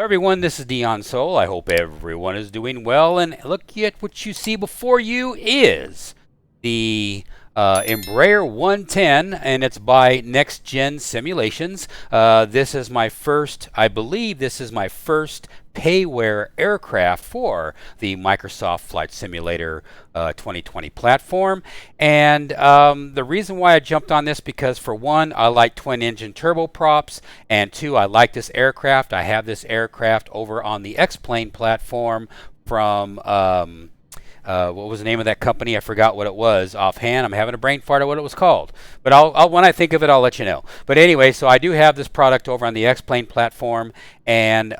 Hello everyone, this is Dion Soul. I hope everyone is doing well, and look at what you see before you is the Embraer 110, and it's by NextGenSimulations. This is my first, I believe this is my first payware aircraft for the Microsoft Flight Simulator 2020 platform. And the reason why I jumped on this, because for one, I like twin engine turboprops, and two, I like this aircraft. I have this aircraft over on the X-Plane platform from what was the name of that company? I forgot what it was offhand. I'm having a brain fart of what it was called. But I'll when I think of it, I'll let you know. But anyway, so I do have this product over on the X-Plane platform, and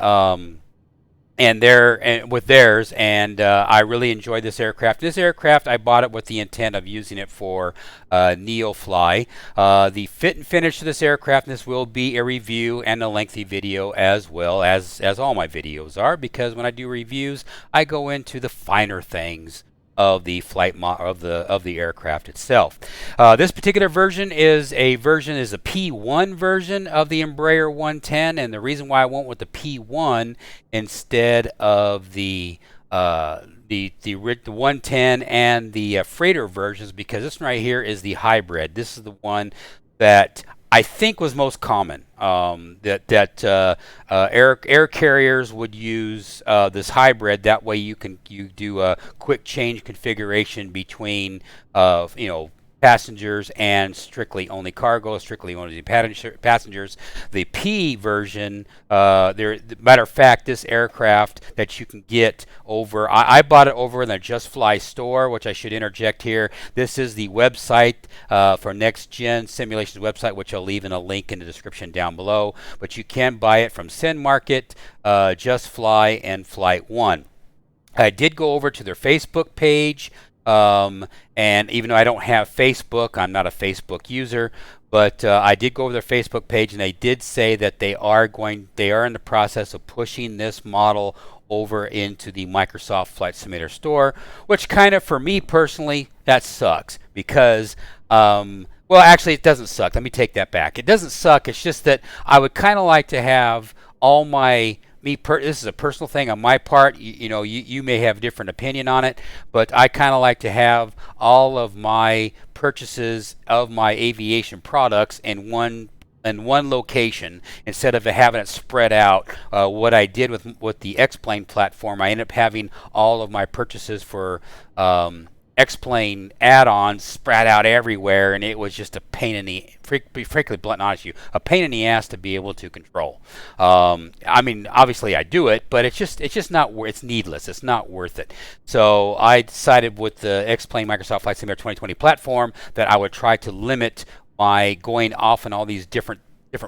with theirs, and I really enjoyed this aircraft. This aircraft, I bought it with the intent of using it for NeoFly. The fit and finish of this aircraft, and this will be a review and a lengthy video as well as all my videos are, because when I do reviews, I go into the finer things of the of the aircraft itself. This particular version is a P1 version of the Embraer 110, and the reason why I went with the P1 instead of the 110 and the freighter versions, because this one right here is the hybrid. This is the one that I think was most common, that air carriers would use this hybrid. That way you do a quick change configuration between passengers and strictly only cargo, strictly only passengers. The P version, matter of fact, this aircraft that you can get over, I bought it over in the Just Fly store, which I should interject here. This is the website for NextGenSimulations website, which I'll leave in a link in the description down below. But you can buy it from Send Market, Just Fly, and Flight One. I did go over to their Facebook page. And even though I don't have Facebook, I'm not a Facebook user, but I did go over their Facebook page, and they did say that they are in the process of pushing this model over into the Microsoft Flight Simulator store, which kind of, for me personally, that sucks, because well, actually it doesn't suck. Let me take that back. It doesn't suck. It's just that I would kind of like to have all my this is a personal thing on my part. You may have a different opinion on it, but I kind of like to have all of my purchases of my aviation products in one location instead of having it spread out. What I did with the X-Plane platform, I ended up having all of my purchases for X-Plane add-ons spread out everywhere, and it was just a pain in the, frankly blunt and honest, a pain in the ass to be able to control. I mean, obviously I do it, but it's just not it's needless. It's not worth it. So I decided with the X-Plane Microsoft Flight Simulator 2020 platform that I would try to limit my going off on all these different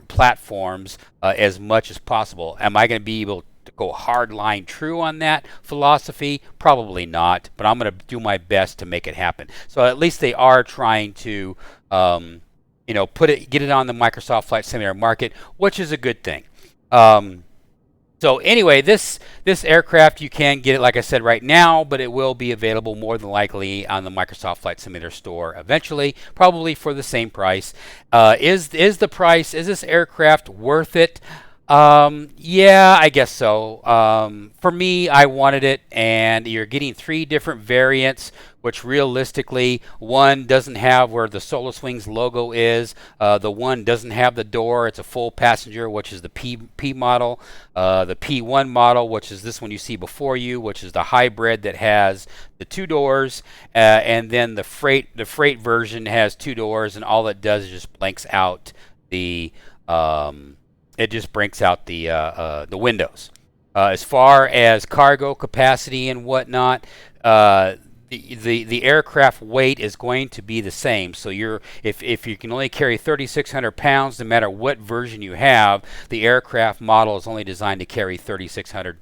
platforms as much as possible. Am I going to be able to go hard line true on that philosophy? Probably not, but I'm going to do my best to make it happen. So at least they are trying to get it on the Microsoft Flight Simulator market, which is a good thing. So anyway, this aircraft, you can get it, like I said, right now, but it will be available more than likely on the Microsoft Flight Simulator store eventually, probably for the same price. Is this aircraft worth it? Yeah, I guess so. For me, I wanted it, and you're getting 3 different variants, which realistically, one doesn't have where the Solar Wings logo is. The one doesn't have the door. It's a full passenger, which is the P model. The P1 model, which is this one you see before you, which is the hybrid that has the 2 doors, and then the freight version has 2 doors, and all it does is just blanks out the the windows. As far as cargo capacity and whatnot, the aircraft weight is going to be the same. So if you can only carry 3,600 pounds, no matter what version you have, the aircraft model is only designed to carry 3,600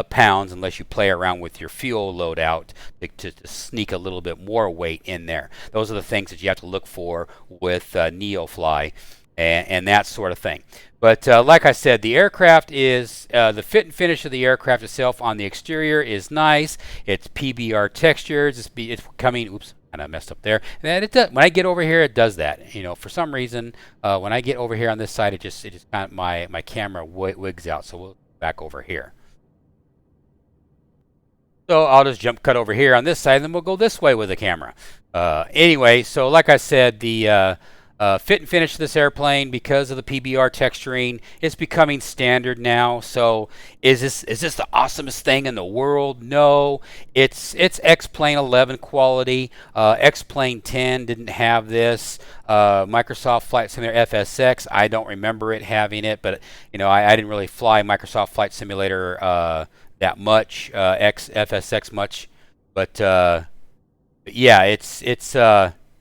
pounds, unless you play around with your fuel loadout to sneak a little bit more weight in there. Those are the things that you have to look for with NeoFly and that sort of thing. But like I said, the aircraft is, the fit and finish of the aircraft itself on the exterior is nice. It's PBR textures. It's coming, oops, kind of messed up there. And it does, when I get over here, it does that. For some reason, when I get over here on this side, it just kind of, my camera wigs out. So we'll back over here. So I'll just jump cut over here on this side, and then we'll go this way with the camera. Anyway, so like I said, the fit and finish of this airplane, because of the PBR texturing, it's becoming standard now. So is this the awesomest thing in the world? No, it's X-Plane 11 quality. X-Plane 10 didn't have this. Microsoft Flight Simulator FSX, I don't remember it having it, but you know, I didn't really fly Microsoft Flight Simulator that much, FSX much, but yeah,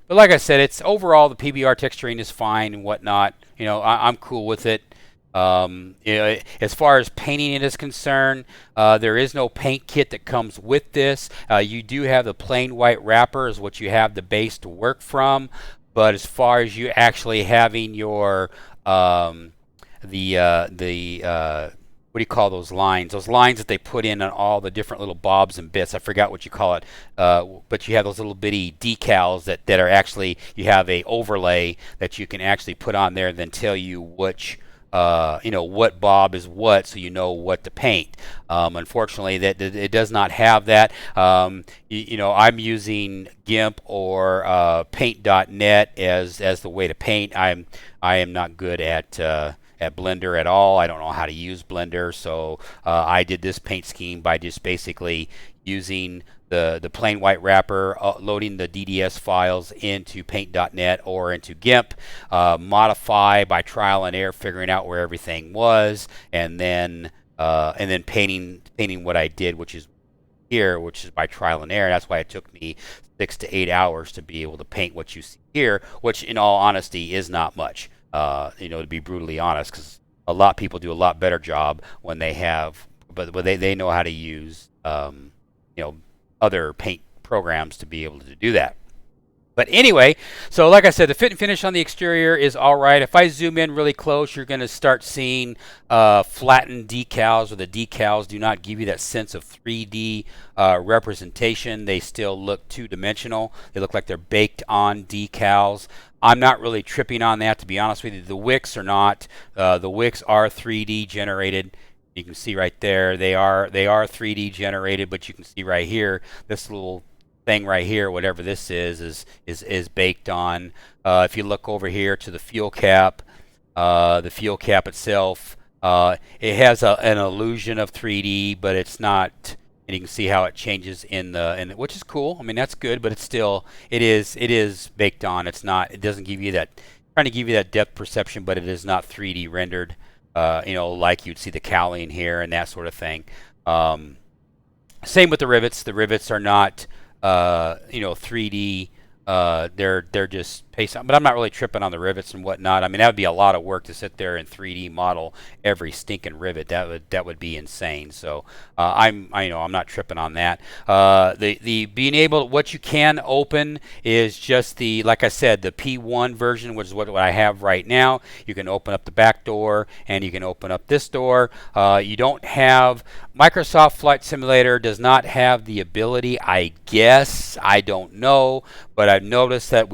but like I said, it's overall the PBR texturing is fine and whatnot. You know, I'm cool with it. You know, as far as painting it is concerned, there is no paint kit that comes with this. You do have the plain white wrapper is what you have the base to work from, but as far as you actually having your what do you call those lines? Those lines that they put in on all the different little bobs and bits. I forgot what you call it. But you have those little bitty decals that are actually, you have a overlay that you can actually put on there and then tell you which, you know, what bob is what, so you know what to paint. Unfortunately, that it does not have that. You know, I'm using GIMP or Paint.net as the way to paint. I am not good at Blender at all. I don't know how to use Blender, so I did this paint scheme by just basically using the plain white wrapper, loading the DDS files into Paint.net or into GIMP, modify by trial and error, figuring out where everything was, and then painting what I did, which is here, which is by trial and error. That's why it took me 6 to 8 hours to be able to paint what you see here, which in all honesty is not much. You know, to be brutally honest, because a lot of people do a lot better job when they have, but they know how to use, you know, other paint programs to be able to do that. But anyway, so like I said, the fit and finish on the exterior is all right. If I zoom in really close, you're going to start seeing flattened decals, or the decals do not give you that sense of 3D representation. They still look two-dimensional. They look like they're baked on decals. I'm not really tripping on that, to be honest with you. The wicks are not. The wicks are 3D generated. You can see right there, they are 3D generated, but you can see right here, this little thing right here, whatever this is baked on. If you look over here to the fuel cap itself, it has an illusion of 3D, but it's not. And you can see how it changes in which is cool. I mean, that's good, but it's still, it is baked on. It's not, it doesn't give you that, trying to give you that depth perception, but it is not 3D rendered, you know, like you'd see the cowling here and that sort of thing. Same with the rivets. The rivets are not, you know, 3D. They're just paste on, but I'm not really tripping on the rivets and whatnot. I mean, that would be a lot of work to sit there and 3D model every stinking rivet. That would be insane. So I'm not tripping on that. The being able, what you can open is just the, like I said, the P1 version, which is what I have right now. You can open up the back door and you can open up this door. You don't have, Microsoft Flight Simulator does not have the ability, I guess, I don't know, but I've noticed that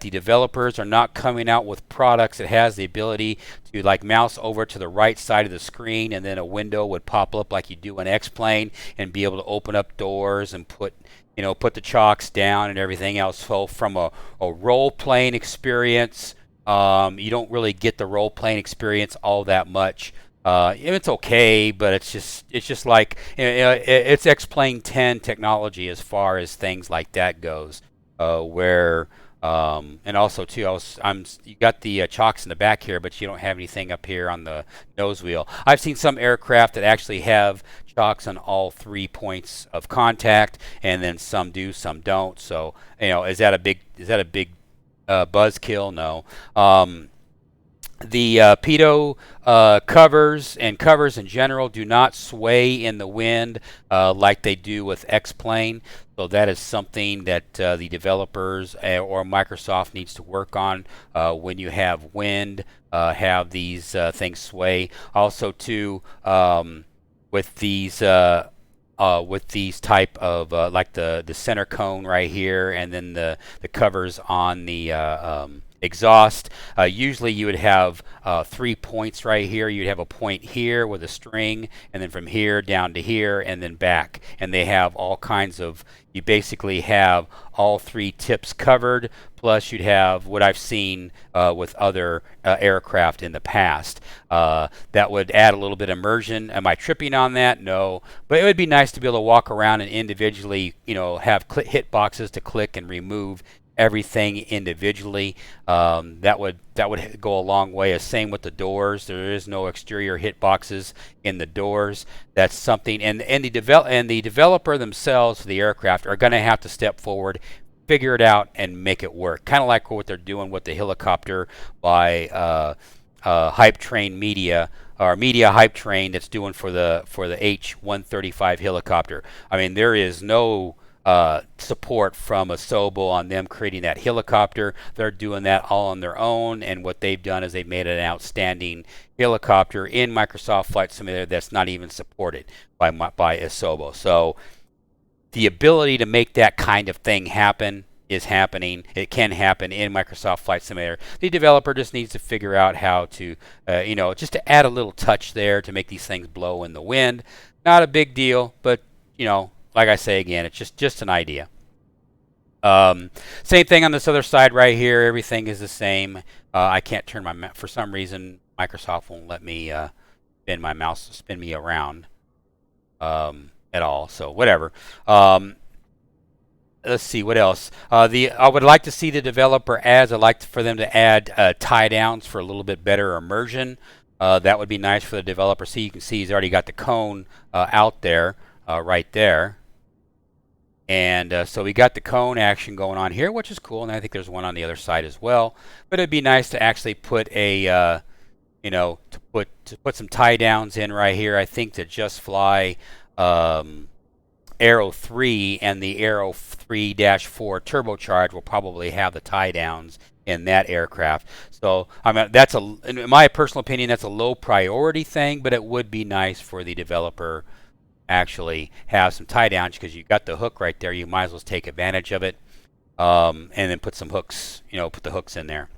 the developers are not coming out with products that has the ability to like mouse over to the right side of the screen and then a window would pop up like you do in X-Plane and be able to open up doors and put the chocks down and everything else. So from a role-playing experience, you don't really get the role-playing experience all that much. It's okay, but it's just like, it's X-Plane 10 technology as far as things like that goes, where and also too, you got the chocks in the back here, but you don't have anything up here on the nose wheel. I've seen some aircraft that actually have chocks on all 3 points of contact, and then some do, some don't. So, you know, is that a big buzzkill? No. The pitot covers in general do not sway in the wind like they do with X-Plane. So that is something that the developers or Microsoft needs to work on when you have wind, have these things sway. Also, too, with these type of like the center cone right here, and then the covers on the exhaust. Usually you would have 3 points right here. You'd have a point here with a string, and then from here down to here, and then back. And they have all kinds of, you basically have all 3 tips covered, plus you'd have what I've seen with other aircraft in the past. That would add a little bit of immersion. Am I tripping on that? No. But it would be nice to be able to walk around and individually, have hit boxes to click and remove everything individually. That would go a long way. Same with the doors. There is no exterior hit boxes in the doors. That's something, and the developer themselves for the aircraft are going to have to step forward, figure it out, and make it work. Kind of like what they're doing with the helicopter by Hype Train Media, or Media Hype Train, that's doing for the H-135 helicopter. I mean, there is no support from Asobo on them creating that helicopter. They're doing that all on their own, and what they've done is they've made an outstanding helicopter in Microsoft Flight Simulator that's not even supported by Asobo. So the ability to make that kind of thing happen is happening. It can happen in Microsoft Flight Simulator. The developer just needs to figure out how to, just to add a little touch there to make these things blow in the wind. Not a big deal, but, like I say again, it's just an idea. Same thing on this other side right here. Everything is the same. I can't turn my for some reason Microsoft won't let me spin my mouse, spin me around at all. So whatever. Let's see what else. I would like to see the developer adds. I'd like for them to add tie downs for a little bit better immersion. That would be nice for the developer. See, you can see he's already got the cone out there, right there. And so we got the cone action going on here, which is cool, and I think there's one on the other side as well. But it'd be nice to actually put a, to put some tie downs in right here. I think that Just Fly Aero 3 and the Aero 3-4 turbocharge will probably have the tie downs in that aircraft. So I mean, in my personal opinion, that's a low priority thing, but it would be nice for the developer actually have some tie downs, because you got the hook right there. You might as well take advantage of it, and then put some hooks, put the hooks in there.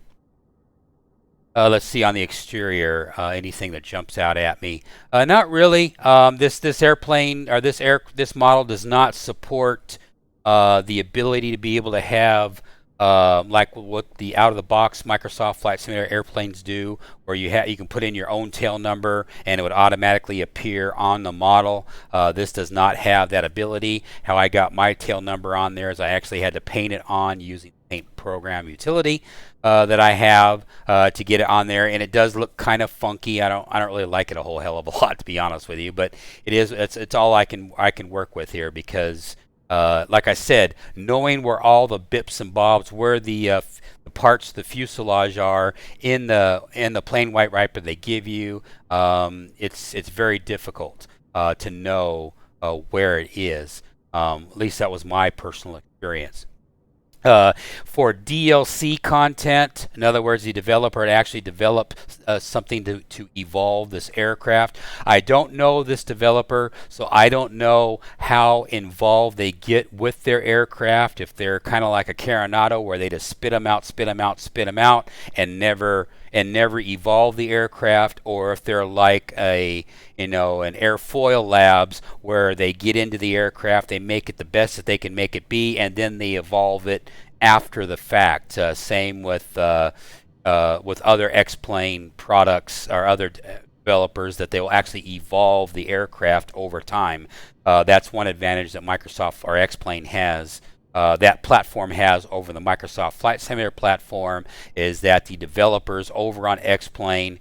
Let's see on the exterior, anything that jumps out at me. Not really. This airplane, or this model does not support the ability to be able to have like what the out-of-the-box Microsoft Flight Simulator airplanes do, where you can put in your own tail number and it would automatically appear on the model. This does not have that ability. How I got my tail number on there is I actually had to paint it on using the Paint Program utility that I have to get it on there, and it does look kind of funky. I don't really like it a whole hell of a lot, to be honest with you, but it's all I can work with here, because like I said, knowing where all the bips and bobs, where the parts, the fuselage are in the plain white wrapper they give you, it's very difficult to know where it is. At least that was my personal experience. For DLC content, in other words, the developer had actually developed something to evolve this aircraft. I don't know this developer, so I don't know how involved they get with their aircraft. If they're kind of like a Carenado, where they just spit them out, and never evolve the aircraft, or if they're like an Airfoil Labs, where they get into the aircraft, they make it the best that they can make it be, and then they evolve it after the fact. Same with other X-Plane products or other developers, that they will actually evolve the aircraft over time. That's one advantage that Microsoft or X-Plane has. That platform has over the Microsoft Flight Simulator platform, is that the developers over on X-Plane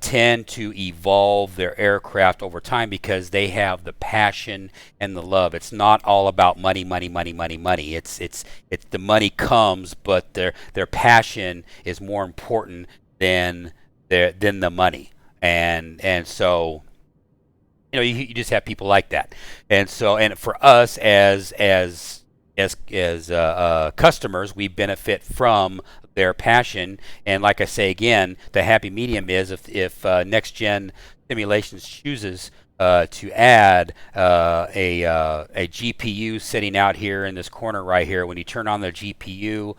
tend to evolve their aircraft over time, because they have the passion and the love. It's not all about money. It's the money comes, but their passion is more important than the money. And so you just have people like that. And for us as customers, we benefit from their passion. And like I say again, the happy medium is if NextGenSimulations chooses to add a GPU sitting out here in this corner right here. When you turn on the GPU,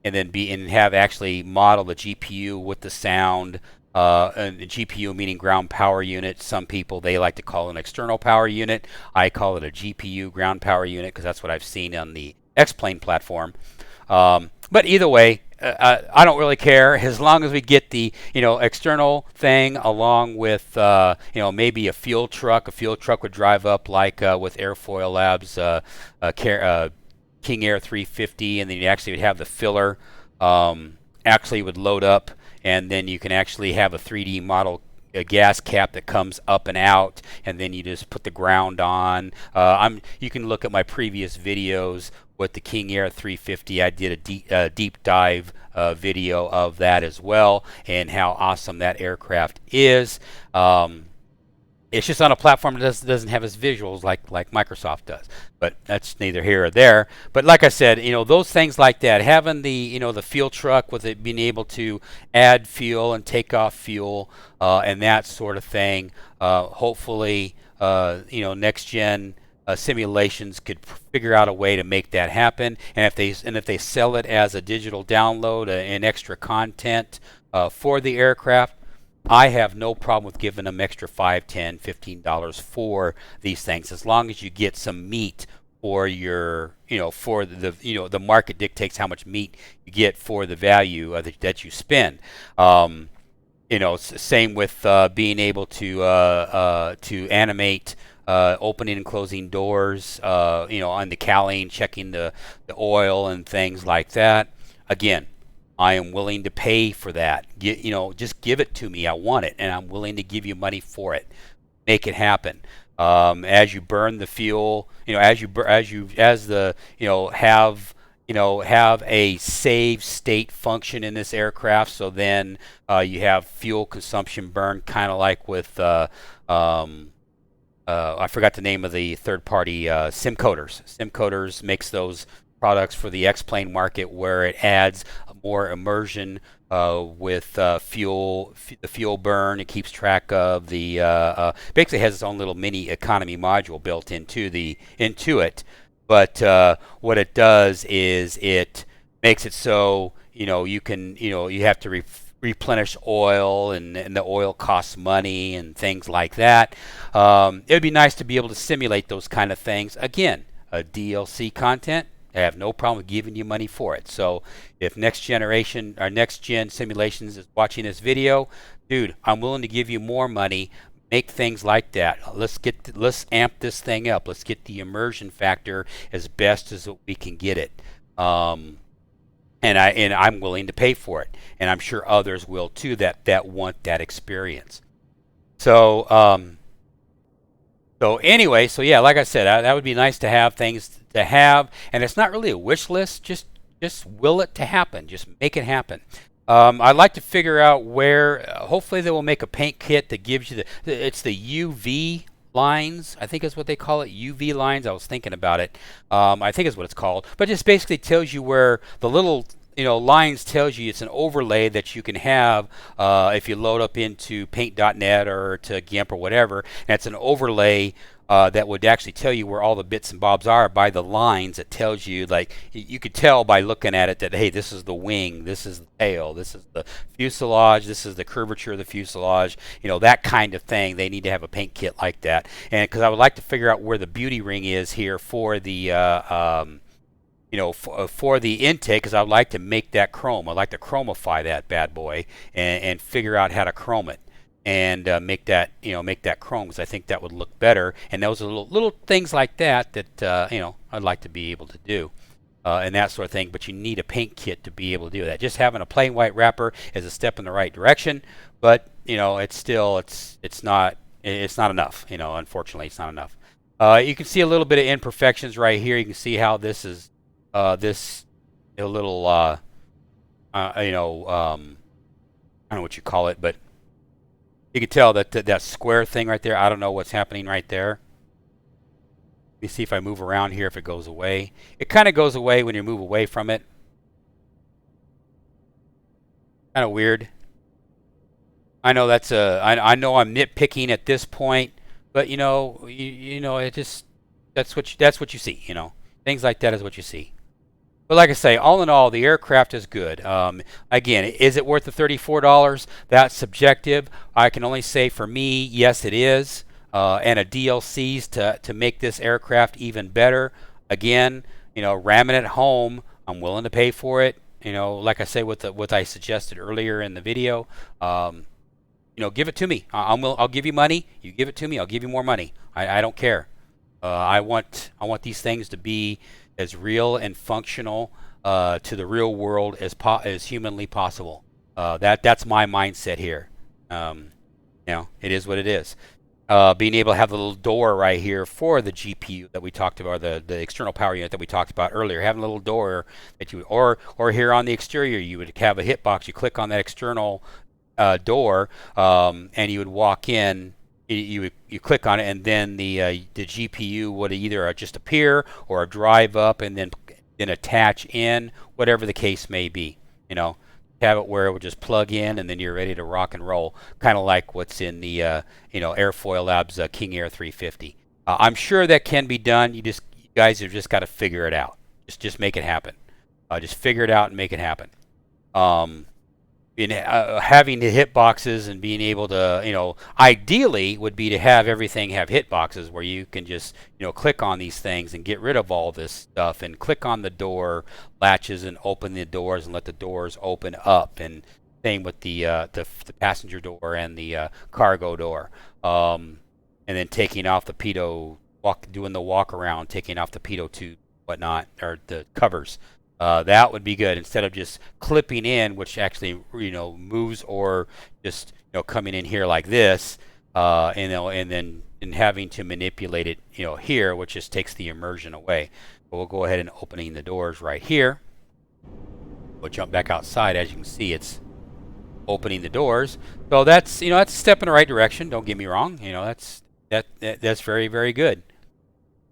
and then have actually model the GPU with the sound. And the GPU meaning ground power unit. Some people, they like to call it an external power unit. I call it a GPU ground power unit because that's what I've seen on the X-Plane platform. But either way, I don't really care as long as we get the external thing along with maybe a fuel truck. A fuel truck would drive up like with Airfoil Labs King Air 350, and then you actually would have the filler actually would load up, and then you can actually have a 3D model, a gas cap that comes up and out, and then you just put the ground on. You can look at my previous videos with the King Air 350. I did a deep dive video of that as well, and how awesome that aircraft is. It's just on a platform that doesn't have its visuals like Microsoft does, but that's neither here or there. But like I said, those things like that, having the the fuel truck with it being able to add fuel and take off fuel and that sort of thing. Hopefully, next gen simulations could figure out a way to make that happen. And if they sell it as a digital download and extra content for the aircraft, I have no problem with giving them extra $5, $10, $15 for these things, as long as you get some meat for your, for the market dictates how much meat you get for the value that you spend. Same with being able to animate opening and closing doors, on the cowling, checking the oil and things like that. Again, I am willing to pay for that. Just give it to me. I want it, and I'm willing to give you money for it. Make it happen. As you burn the fuel, have a save state function in this aircraft. So then you have fuel consumption burn, kind of like with I forgot the name of the third-party SimCoders. SimCoders makes those products for the X-Plane market, where it adds more immersion with the fuel burn. It keeps track of the basically has its own little mini economy module built into it. But what it does is it makes it so you have to replenish oil, and the oil costs money and things like that. It would be nice to be able to simulate those kind of things. Again, a DLC content, I have no problem with giving you money for it. So if Next Gen Simulations is watching this video, dude, I'm willing to give you more money. Make things like that. Let's amp this thing up. Let's get the immersion factor as best as we can get it. And I'm willing to pay for it, and I'm sure others will too that want that experience. So anyway, yeah, like I said, that would be nice to have things to have, and it's not really a wish list. Just will it to happen. Just make it happen. I'd like to figure out where. Hopefully, they will make a paint kit that gives you it's the UV lines, I think is what they call it, UV lines. I was thinking about it. I think is what it's called, but just basically tells you where the little lines tells you it's an overlay that you can have if you load up into paint.net or to GIMP or whatever. And it's an overlay that would actually tell you where all the bits and bobs are by the lines. It tells you, like, you could tell by looking at it that, hey, this is the wing, this is the tail, this is the fuselage, this is the curvature of the fuselage, that kind of thing. They need to have a paint kit like that. And because I would like to figure out where the beauty ring is here for the for the intake, because I would like to make that chrome. I'd like to chromify that bad boy and figure out how to chrome it and make that chrome, because I think that would look better. And those are little things like that I'd like to be able to do and that sort of thing. But you need a paint kit to be able to do that. Just having a plain white wrapper is a step in the right direction, but it's still it's not enough. Unfortunately, it's not enough. You can see a little bit of imperfections right here. You can see how this is this a little I don't know what you call it, but you can tell that square thing right there, I don't know what's happening right there. Let me see if I move around here, if it goes away. It kind of goes away when you move away from it. Kind of weird. I know that's I know I'm nitpicking at this point, but it just that's what you see. Things like that is what you see. But like I say, all in all, the aircraft is good. Again, is it worth the $34? That's subjective. I can only say for me, yes, it is. And a DLCs to make this aircraft even better. Again, ramming it home, I'm willing to pay for it. Like I say, what I suggested earlier in the video, give it to me. I'll give you money. You give it to me, I'll give you more money. I don't care. I want these things to be as real and functional to the real world as humanly possible. That's my mindset here. It is what it is. Being able to have the little door right here for the GPU that we talked about, the external power unit that we talked about earlier, having a little door that you or here on the exterior, you would have a hitbox. You click on that external door, and you would walk in. You click on it, and then the GPU would either just appear or drive up and then attach in, whatever the case may be. Have it where it would just plug in, and then you're ready to rock and roll, kind of like what's in the Airfoil Labs King Air 350. I'm sure that can be done. You guys have just got to figure it out. Just make it happen. Just figure it out and make it happen. Having the hitboxes and being able to, ideally would be to have everything have hitboxes where you can just, click on these things and get rid of all this stuff and click on the door latches and open the doors and let the doors open up. And same with the passenger door and the cargo door. And then taking off the pitot, doing the walk around, taking off the pitot tube, whatnot, or the covers. That would be good instead of just clipping in, which actually moves, or just coming in here like this, and then having to manipulate it here, which just takes the immersion away. But we'll go ahead and opening the doors right here. We'll jump back outside. As you can see, it's opening the doors. So that's that's a step in the right direction. Don't get me wrong. That's very, very good.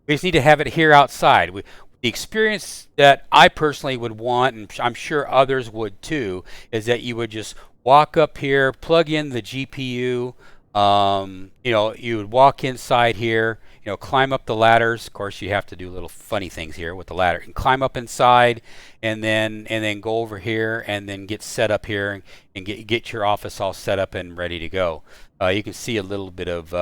We just need to have it here outside. The experience that I personally would want, and I'm sure others would too, is that you would just walk up here, plug in the GPU, you would walk inside here, climb up the ladders. Of course, you have to do little funny things here with the ladder. And climb up inside, and then go over here, and then get set up here, and get your office all set up and ready to go. You can see a little bit of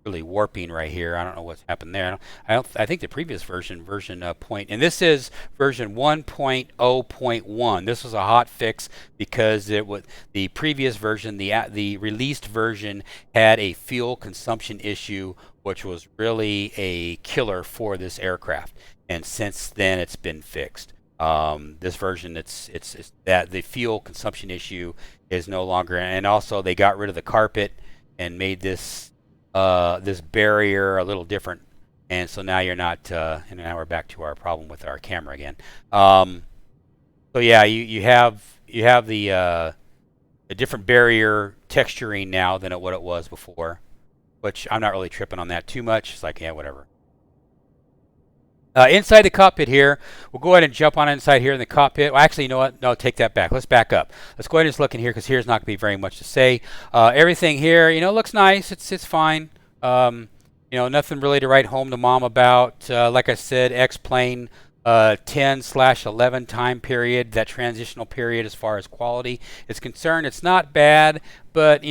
really warping right here. I don't know what's happened there. I think the previous version and this is version 1.0.1. This was a hot fix because the previous version, the released version, had a fuel consumption issue, which was really a killer for this aircraft. And since then, it's been fixed. This version, it's that the fuel consumption issue is no longer, and also they got rid of the carpet and made this barrier a little different, and so now you're not. And now we're back to our problem with our camera again. So yeah, you have the different barrier texturing now than what it was before, which I'm not really tripping on that too much. It's like, yeah, whatever. Inside the cockpit here, we'll go ahead and jump on inside here in the cockpit. Well, actually, you know what? No, take that back. Let's back up. Let's go ahead and just look in here, because here's not going to be very much to say. Everything here, looks nice. It's fine. Nothing really to write home to mom about. Like I said, X-plane 10/11 time period, that transitional period as far as quality is concerned. It's not bad, but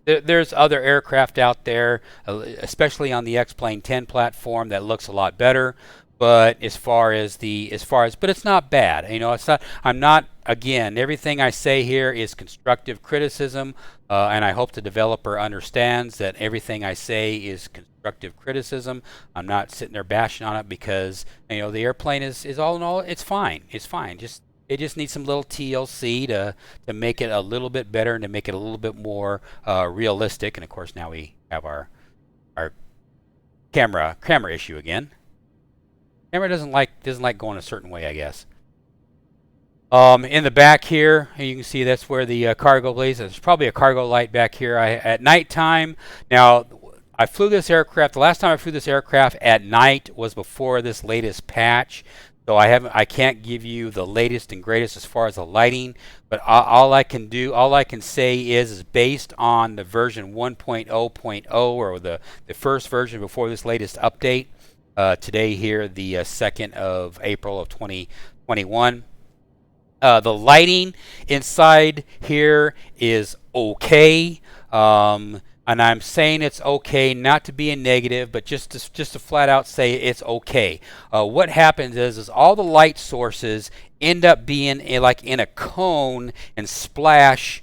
there's other aircraft out there, especially on the X-plane 10 platform, that looks a lot better. But but it's not bad. It's not. I'm not. Again, everything I say here is constructive criticism, and I hope the developer understands that everything I say is constructive criticism. I'm not sitting there bashing on it, because the airplane is all in all, it's fine. It's fine. It just needs some little TLC to make it a little bit better and to make it a little bit more realistic. And of course, now we have our camera issue again. Camera doesn't like going a certain way, I guess. In the back here, you can see that's where the cargo lays. There's probably a cargo light back here. At nighttime. Now, I flew this aircraft. The last time I flew this aircraft at night was before this latest patch. So I can't give you the latest and greatest as far as the lighting, but all I can say is based on the version 1.0.0, or the first version before this latest update. today here, the 2nd of April of 2021. The lighting inside here is okay. And I'm saying it's okay, not to be a negative, but just to flat out say it's okay. What happens is all the light sources end up being like in a cone and splash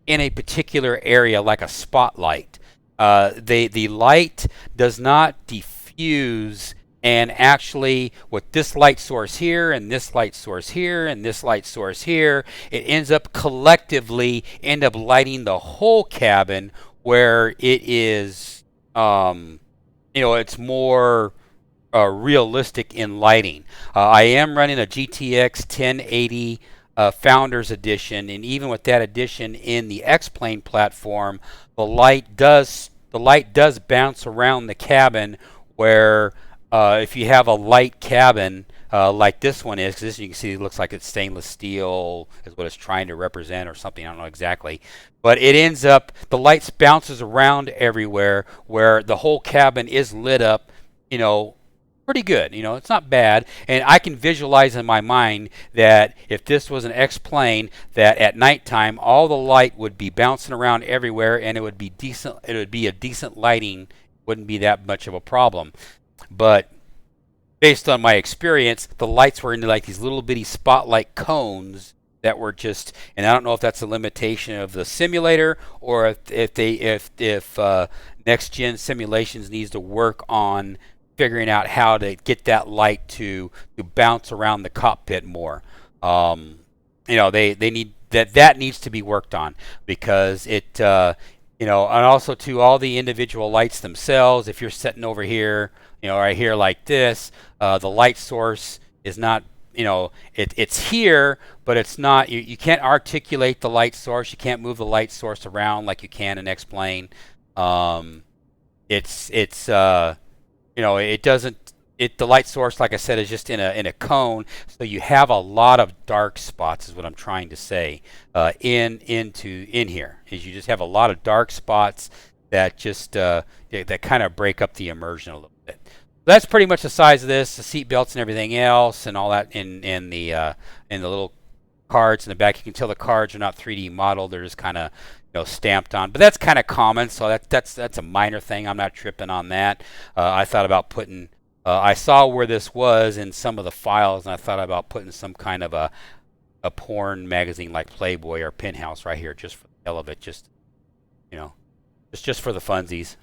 in a particular area like a spotlight. The light does not diffuse, and actually with this light source here and this light source here and this light source here, it ends up collectively end up lighting the whole cabin, where it is, it's more realistic in lighting. I am running a GTX 1080 Founders Edition, and even with that edition in the X-Plane platform, the light does bounce around the cabin, where if you have a light cabin like this one is, because this you can see it looks like it's stainless steel is what it's trying to represent or something, I don't know exactly, but it ends up, the lights bounces around everywhere, where the whole cabin is lit up, pretty good. It's not bad, and I can visualize in my mind that if this was an X-plane, that at nighttime all the light would be bouncing around everywhere, and it would be decent. It would be a decent lighting. Wouldn't be that much of a problem. But based on my experience, the lights were into like these little bitty spotlight cones that were just, and I don't know if that's a limitation of the simulator, or if NextGenSimulations needs to work on figuring out how to get that light to bounce around the cockpit more. They need that needs to be worked on, because it and also to all the individual lights themselves. If you're sitting over here, right here like this, the light source is not, it's here, but it's not, you can't articulate the light source. You can't move the light source around like you can in X-plane. It doesn't, the light source, like I said, is just in a cone, so you have a lot of dark spots, is what I'm trying to say. In here is you just have a lot of dark spots that just that kind of break up the immersion a little bit. That's pretty much the size of this, the seat belts and everything else, and all that in the little cards in the back. You can tell the cards are not 3D modeled; they're just kind of stamped on. But that's kind of common, so that's a minor thing. I'm not tripping on that. I thought about putting. I saw where this was in some of the files, and I thought about putting some kind of a porn magazine like Playboy or Penthouse right here, just for the hell of it, just for the funsies.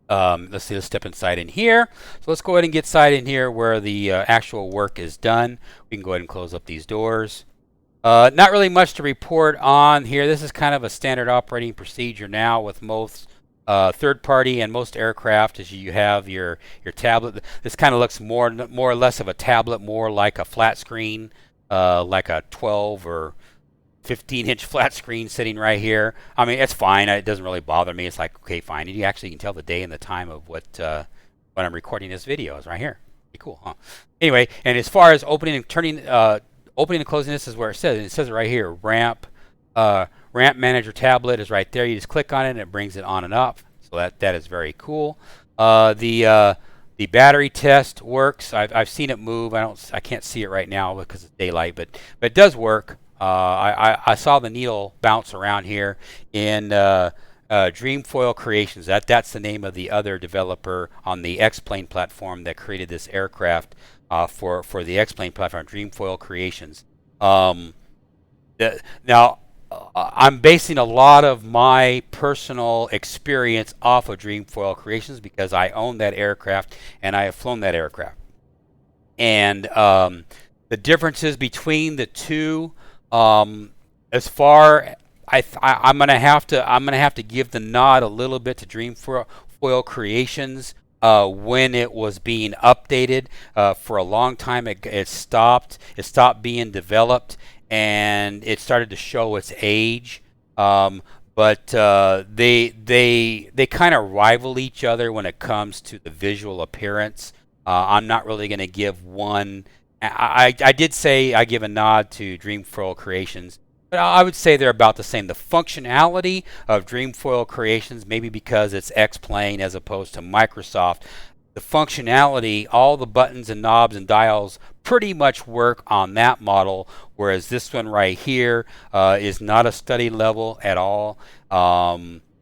Let's see, let's step inside in here. So let's go ahead and get inside in here where the actual work is done. We can go ahead and close up these doors. Not really much to report on here. This is kind of a standard operating procedure now with most third-party and most aircraft. As you have your tablet. This kind of looks more or less of a tablet, more like a flat screen, like a 12 or 15-inch flat screen sitting right here. I mean, it's fine. It doesn't really bother me. It's like, okay, fine. And you actually can tell the day and the time of what when I'm recording this video is right here. Pretty cool, huh? Anyway, and as far as opening and closing, this is where it says. And it says it right here. Ramp Manager tablet is right there. You just click on it and it brings it on and off. So that is very cool. The battery test works. I've seen it move. I can't see it right now because it's daylight, but it does work. I saw the needle bounce around here in Dreamfoil Creations. That's the name of the other developer on the X-Plane platform that created this aircraft for the X-Plane platform, Dreamfoil Creations. Now, I'm basing a lot of my personal experience off of Dreamfoil Creations because I own that aircraft and I have flown that aircraft. And the differences between the two, as far I'm gonna have to give the nod a little bit to Dreamfoil Creations. When it was being updated, for a long time it stopped being developed, and it started to show its age. But they kind of rival each other when it comes to the visual appearance. I'm not really going to give one. I did say I give a nod to Dreamfoil Creations, but I would say they're about the same. The functionality of Dreamfoil Creations, maybe because it's X-Plane as opposed to Microsoft, the functionality, all the buttons and knobs and dials pretty much work on that model, whereas this one right here is not a study level at all.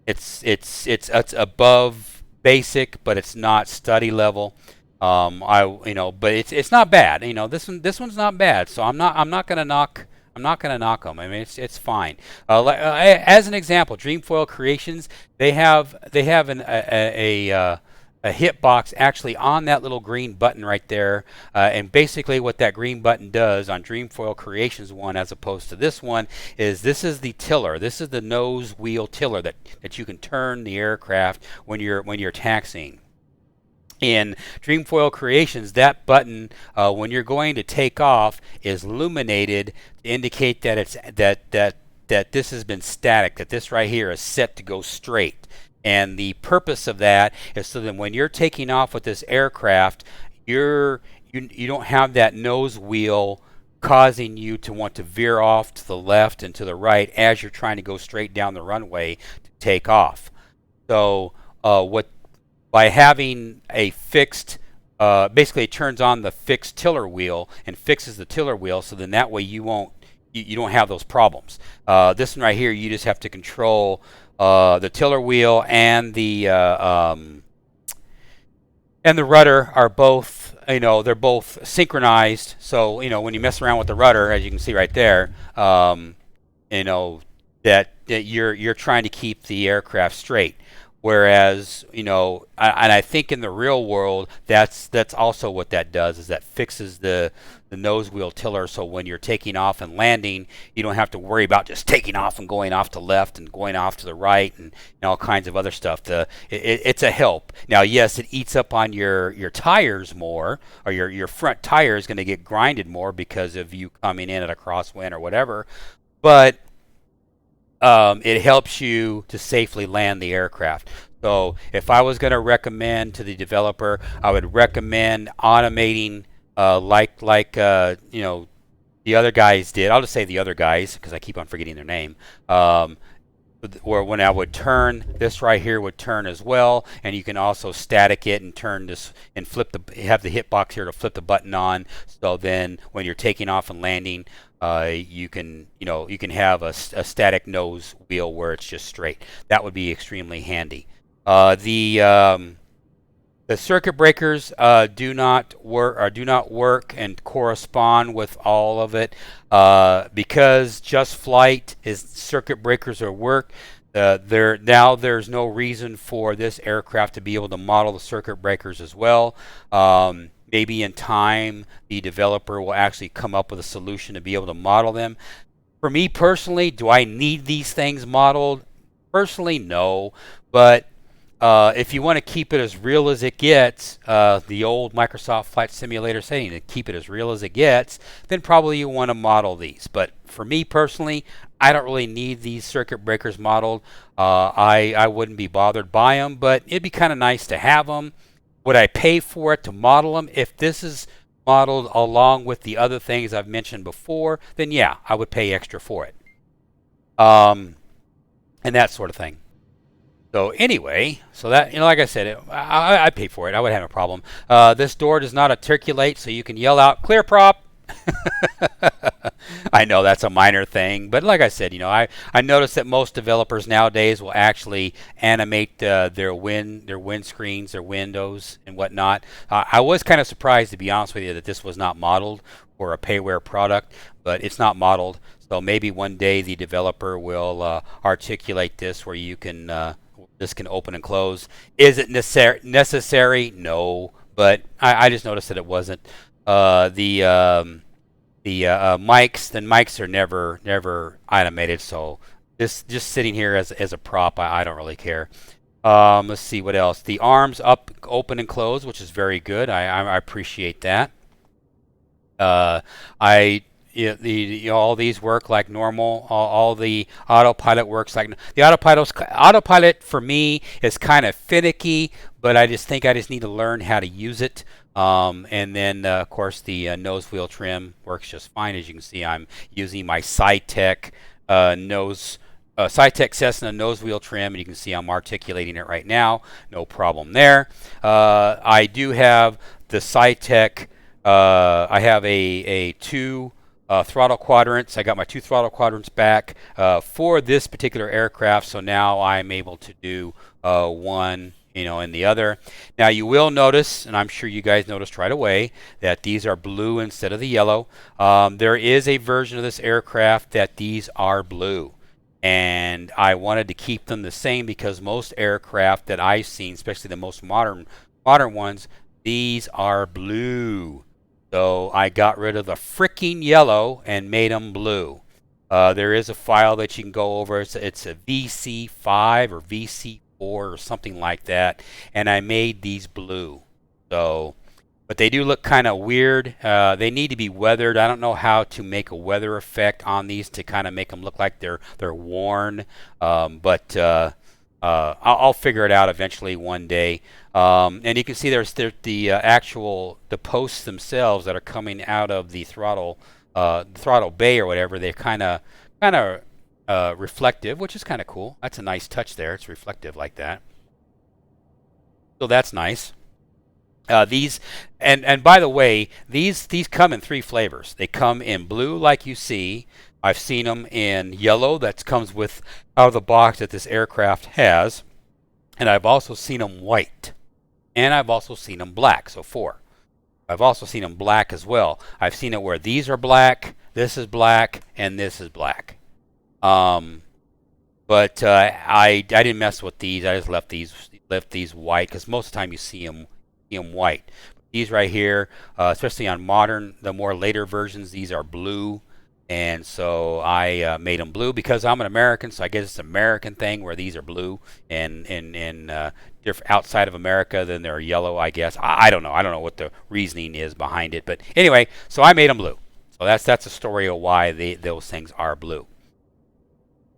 It's above basic, but it's not study level. But it's not bad. This one's not bad. So I'm not gonna knock. I'm not going to knock them. I mean, it's fine. As an example, Dreamfoil Creations, they have a hitbox actually on that little green button right there, and basically what that green button does on Dreamfoil Creations one, as opposed to this one, is this is the tiller. This is the nose wheel tiller that you can turn the aircraft when you're taxiing. In Dreamfoil Creations, that button, when you're going to take off, is illuminated to indicate that it's that this has been static, that this right here is set to go straight. And the purpose of that is so that when you're taking off with this aircraft, you don't have that nose wheel causing you to want to veer off to the left and to the right as you're trying to go straight down the runway to take off. So by having a fixed, basically it turns on the fixed tiller wheel and fixes the tiller wheel, so then that way you don't have those problems. This one right here, you just have to control the tiller wheel and the rudder are both, they're both synchronized. So when you mess around with the rudder, as you can see right there, that you're trying to keep the aircraft straight. Whereas, and I think in the real world, that's also what that does, is that fixes the nose wheel tiller, so when you're taking off and landing, you don't have to worry about just taking off and going off to left and going off to the right and all kinds of other stuff. It's a help. Now, yes, it eats up on your tires more, or your front tire is going to get grinded more because of you coming in at a crosswind or whatever, but it helps you to safely land the aircraft. So if I was going to recommend to the developer, I would recommend automating like the other guys did. I'll just say the other guys because I keep on forgetting their name. Or when I would turn, this right here would turn as well, and you can also static it and turn this and have the hitbox here to flip the button on. So then when you're taking off and landing, you can have a static nose wheel where it's just straight. That would be extremely handy. The circuit breakers do not work and correspond with all of it because Just Flight is circuit breakers or work. There's no reason for this aircraft to be able to model the circuit breakers as well. Maybe in time the developer will actually come up with a solution to be able to model them. For me personally, do I need these things modeled? Personally, no. But if you want to keep it as real as it gets, the old Microsoft Flight Simulator saying to keep it as real as it gets, then probably you want to model these. But for me personally, I don't really need these circuit breakers modeled. I wouldn't be bothered by them, but it'd be kind of nice to have them. Would I pay for it to model them? If this is modeled along with the other things I've mentioned before, then yeah, I would pay extra for it. And that sort of thing. So anyway, so that, like I said, I'd pay for it. I would have a problem. This door does not articulate, so you can yell out, "Clear prop!" I know that's a minor thing, but like I said, I noticed that most developers nowadays will actually animate their windscreens, their windows, and whatnot. I was kind of surprised, to be honest with you, that this was not modeled for a payware product, but it's not modeled. So maybe one day the developer will articulate this where you can this can open and close. Is it necessary? No, but I just noticed that it wasn't. The mics are never animated, so this just sitting here as a prop, I don't really care. Let's see what else. The arms open and close, which is very good. I appreciate that. All these work like normal. All the autopilot works like the autopilot for me is kind of finicky, but I just need to learn how to use it. And then of course the nose wheel trim works just fine. As you can see, I'm using my SciTech nose Cytec Cessna nose wheel trim, and you can see I'm articulating it right now. No problem there. I do have the Cytec. I have a two throttle quadrants. I got my 2 throttle quadrants back for this particular aircraft, so now I'm able to do one, in the other. Now you will notice, and I'm sure you guys noticed right away, that these are blue instead of the yellow. There is a version of this aircraft that these are blue. And I wanted to keep them the same because most aircraft that I've seen, especially the most modern ones, these are blue. So I got rid of the freaking yellow and made them blue. There is a file that you can go over. It's a VC5 or VC4 or something like that, and I made these blue. So, but they do look kind of weird. They need to be weathered. I don't know how to make a weather effect on these to kind of make them look like they're worn, but I'll figure it out eventually one day. And you can see there's the actual posts themselves that are coming out of the throttle bay or whatever. They're kind of reflective, which is kind of cool. That's a nice touch there. It's reflective like that, so that's nice. These and by the way, these come in 3 flavors. They come in blue, like you see. I've seen them in yellow. That comes with out of the box that this aircraft has, and I've also seen them white, and I've also seen them black. So 4. I've also seen them black as well. I've seen it where these are black, this is black, and this is black. But I didn't mess with these. I just left these white because most of the time you see them white. These right here, especially on the more later versions, these are blue, and so I made them blue because I'm an American, so I guess it's an American thing where these are blue, and different outside of America then they're yellow, I guess. I don't know what the reasoning is behind it, but anyway, so I made them blue. So that's a story of why those things are blue.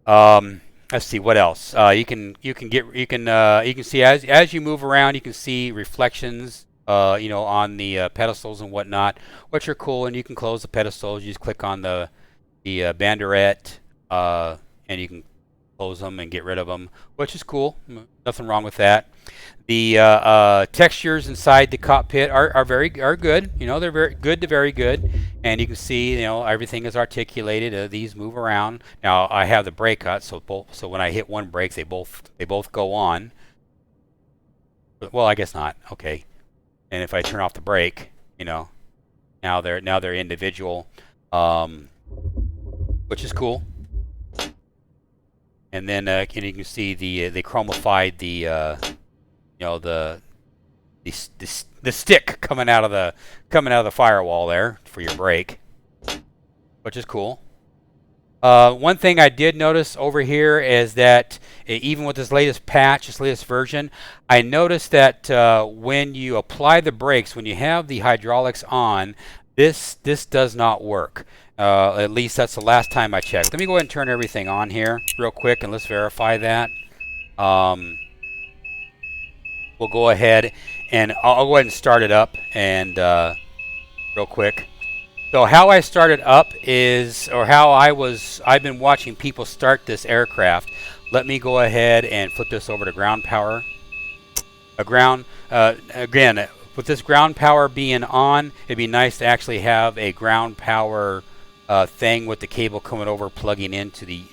Let's see what else. You can see as you move around, you can see reflections, on the pedestals and whatnot, which are cool. And you can close the pedestals. You just click on the banderette, and you can close them and get rid of them, which is cool. Nothing wrong with that. The textures inside the cockpit are good. They're very good to very good, and you can see everything is articulated. These move around. Now I have the brake cut, so when I hit one brake, they both go on. Well, I guess not. Okay, and if I turn off the brake, now they're individual, which is cool. And then you can see they chromified the stick coming out of the firewall there for your brake, which is cool. One thing I did notice over here is that even with this latest patch, this latest version, I noticed that when you apply the brakes, when you have the hydraulics on, this does not work. At least that's the last time I checked. Let me go ahead and turn everything on here real quick and let's verify that. We'll go ahead and I'll go ahead and start it up and real quick. So how I started up is, or how I've been watching people start this aircraft. Let me go ahead and flip this over to ground power. Again, with this ground power being on, it'd be nice to actually have a ground power thing with the cable coming over, plugging into the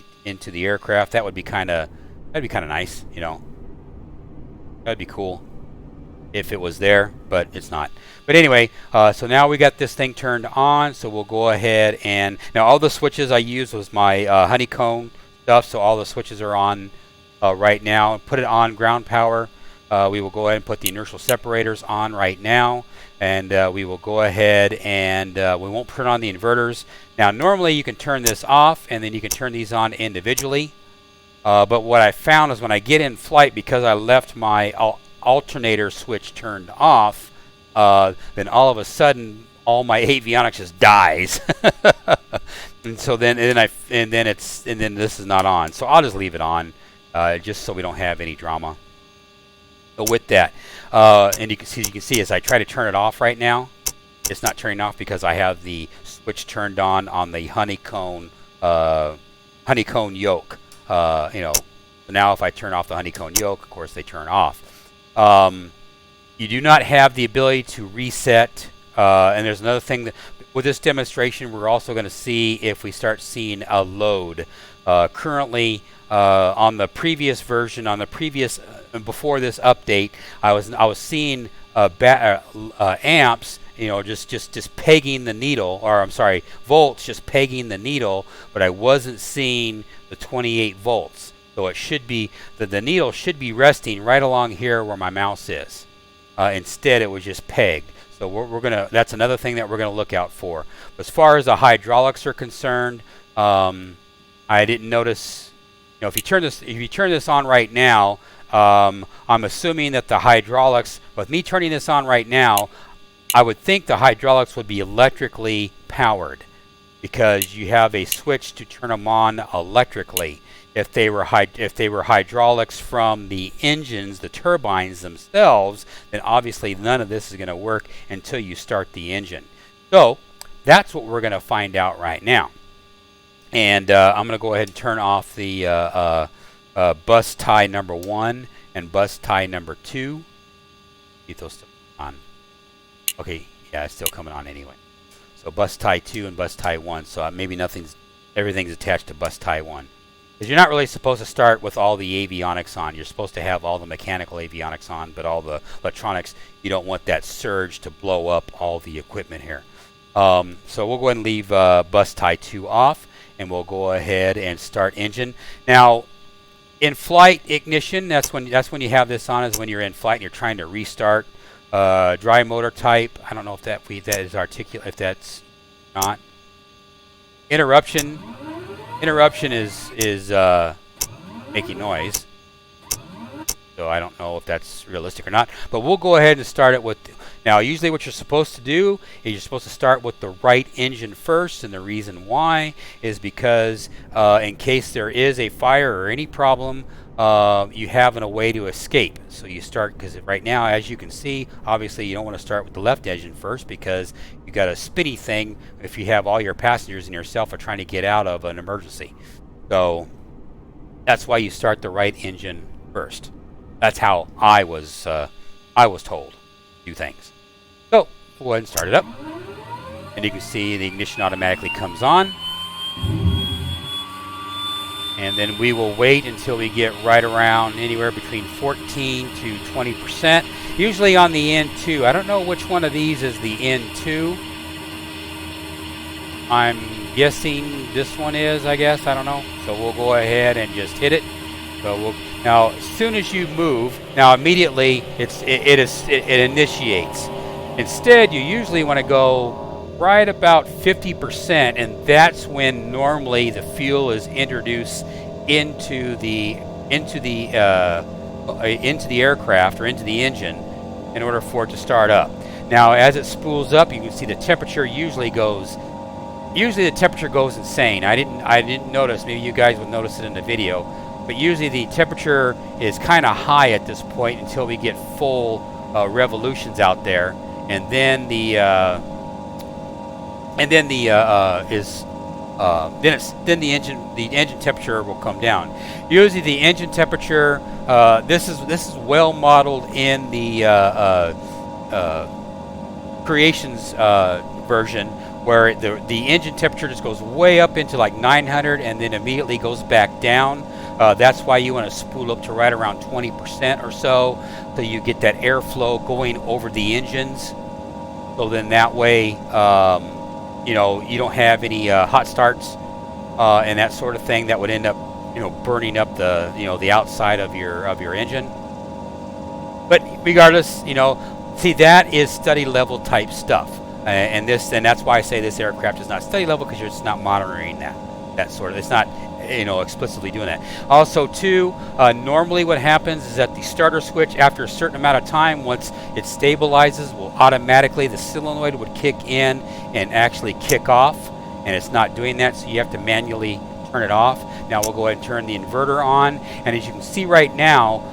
aircraft. That'd be kind of nice, That'd be cool if it was there, but it's not. But anyway, so now we got this thing turned on, so we'll go ahead and now all the switches I used was my honeycomb stuff, so all the switches are on right now. Put it on ground power. We will go ahead and put the inertial separators on right now, and we will go ahead and we won't turn on the inverters. Now normally you can turn this off and then you can turn these on individually, but what I found is when I get in flight, because I left my alternator switch turned off, then all of a sudden all my avionics just dies. And so then this is not on, so I'll just leave it on just so we don't have any drama. But with that, and you can see as I try to turn it off right now, it's not turning off because I have the switch turned on the honeycomb yoke. you know, now if I turn off the honeycomb yoke, of course they turn off. You do not have the ability to reset. And there's another thing that with this demonstration, we're also going to see if we start seeing a load. Currently, on the previous version, on the previous before this update, I was seeing amps, you know, just pegging the needle, or I'm sorry, volts just pegging the needle, but I wasn't seeing the 28 volts. So it should be the needle should be resting right along here where my mouse is. Instead, it was just pegged. So we're gonna. That's another thing that we're gonna look out for. As far as the hydraulics are concerned, I didn't notice. You know, if you turn this on right now, I'm assuming that the hydraulics. With me turning this on right now, I would think the hydraulics would be electrically powered, because you have a switch to turn them on electrically. If they were hydraulics from the engines, the turbines themselves, then obviously none of this is going to work until you start the engine. So that's what we're going to find out right now. And I'm going to go ahead and turn off the bus tie number 1 and bus tie number 2. Keep those still on. Okay, yeah, it's still coming on anyway. So bus tie 2 and bus tie 1. So maybe everything's attached to bus tie 1. Because you're not really supposed to start with all the avionics on. You're supposed to have all the mechanical avionics on, but all the electronics, you don't want that surge to blow up all the equipment here. So we'll go ahead and leave bus tie 2 off, and we'll go ahead and start engine. Now, in flight ignition, that's when you have this on, is when you're in flight and you're trying to restart. Dry motor type, I don't know if that is articulate, if that's not. Interruption is making noise, so I don't know if that's realistic or not, but we'll go ahead and start it with. Now usually what you're supposed to do is you're supposed to start with the right engine first, and the reason why is because in case there is a fire or any problem, you have a way to escape. So you start, because right now, as you can see, obviously you don't want to start with the left engine first, because you got a spinny thing if you have all your passengers and yourself are trying to get out of an emergency. So that's why you start the right engine first. That's how I was told to do things. So we'll go ahead and start it up, and you can see the ignition automatically comes on. And then we will wait until we get right around anywhere between 14 to 20%. Usually on the N2. I don't know which one of these is the N2. I'm guessing this one is, I guess. I don't know. So we'll go ahead and just hit it. So now, as soon as you move, now immediately it initiates. Instead, you usually want to go right about 50%, and that's when normally the fuel is introduced into the aircraft or into the engine in order for it to start up. Now, as it spools up, you can see the temperature usually the temperature goes insane. I didn't notice. Maybe you guys would notice it in the video, but usually the temperature is kind of high at this point until we get full revolutions out there, and then the engine temperature will come down. Usually the engine temperature, this is well modeled in the Creations version, where the engine temperature just goes way up into like 900 and then immediately goes back down. That's why you want to spool up to right around 20% or so you get that airflow going over the engines. So then that way, you know, you don't have any hot starts and that sort of thing that would end up, you know, burning up the outside of your engine. But regardless, you know, see, that is study level type stuff, and that's why I say this aircraft is not study level, because you're just not monitoring that sort of. It's not, you know, explicitly doing that. Also, too, normally what happens is that the starter switch, after a certain amount of time, once it stabilizes, will automatically, the solenoid would kick in and actually kick off, and it's not doing that, so you have to manually turn it off. Now we'll go ahead and turn the inverter on, and as you can see right now,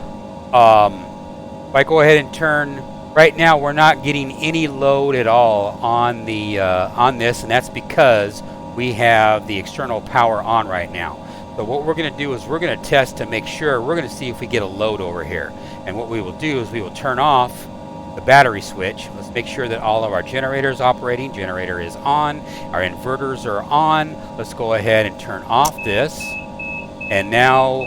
if I go ahead and turn, right now we're not getting any load at all on the on this, and that's because we have the external power on right now. So what we're going to do is we're going to test to make sure, we're going to see if we get a load over here. And what we will do is we will turn off the battery switch. Let's make sure that all of our generators operating. Generator is on. Our inverters are on. Let's go ahead and turn off this. And now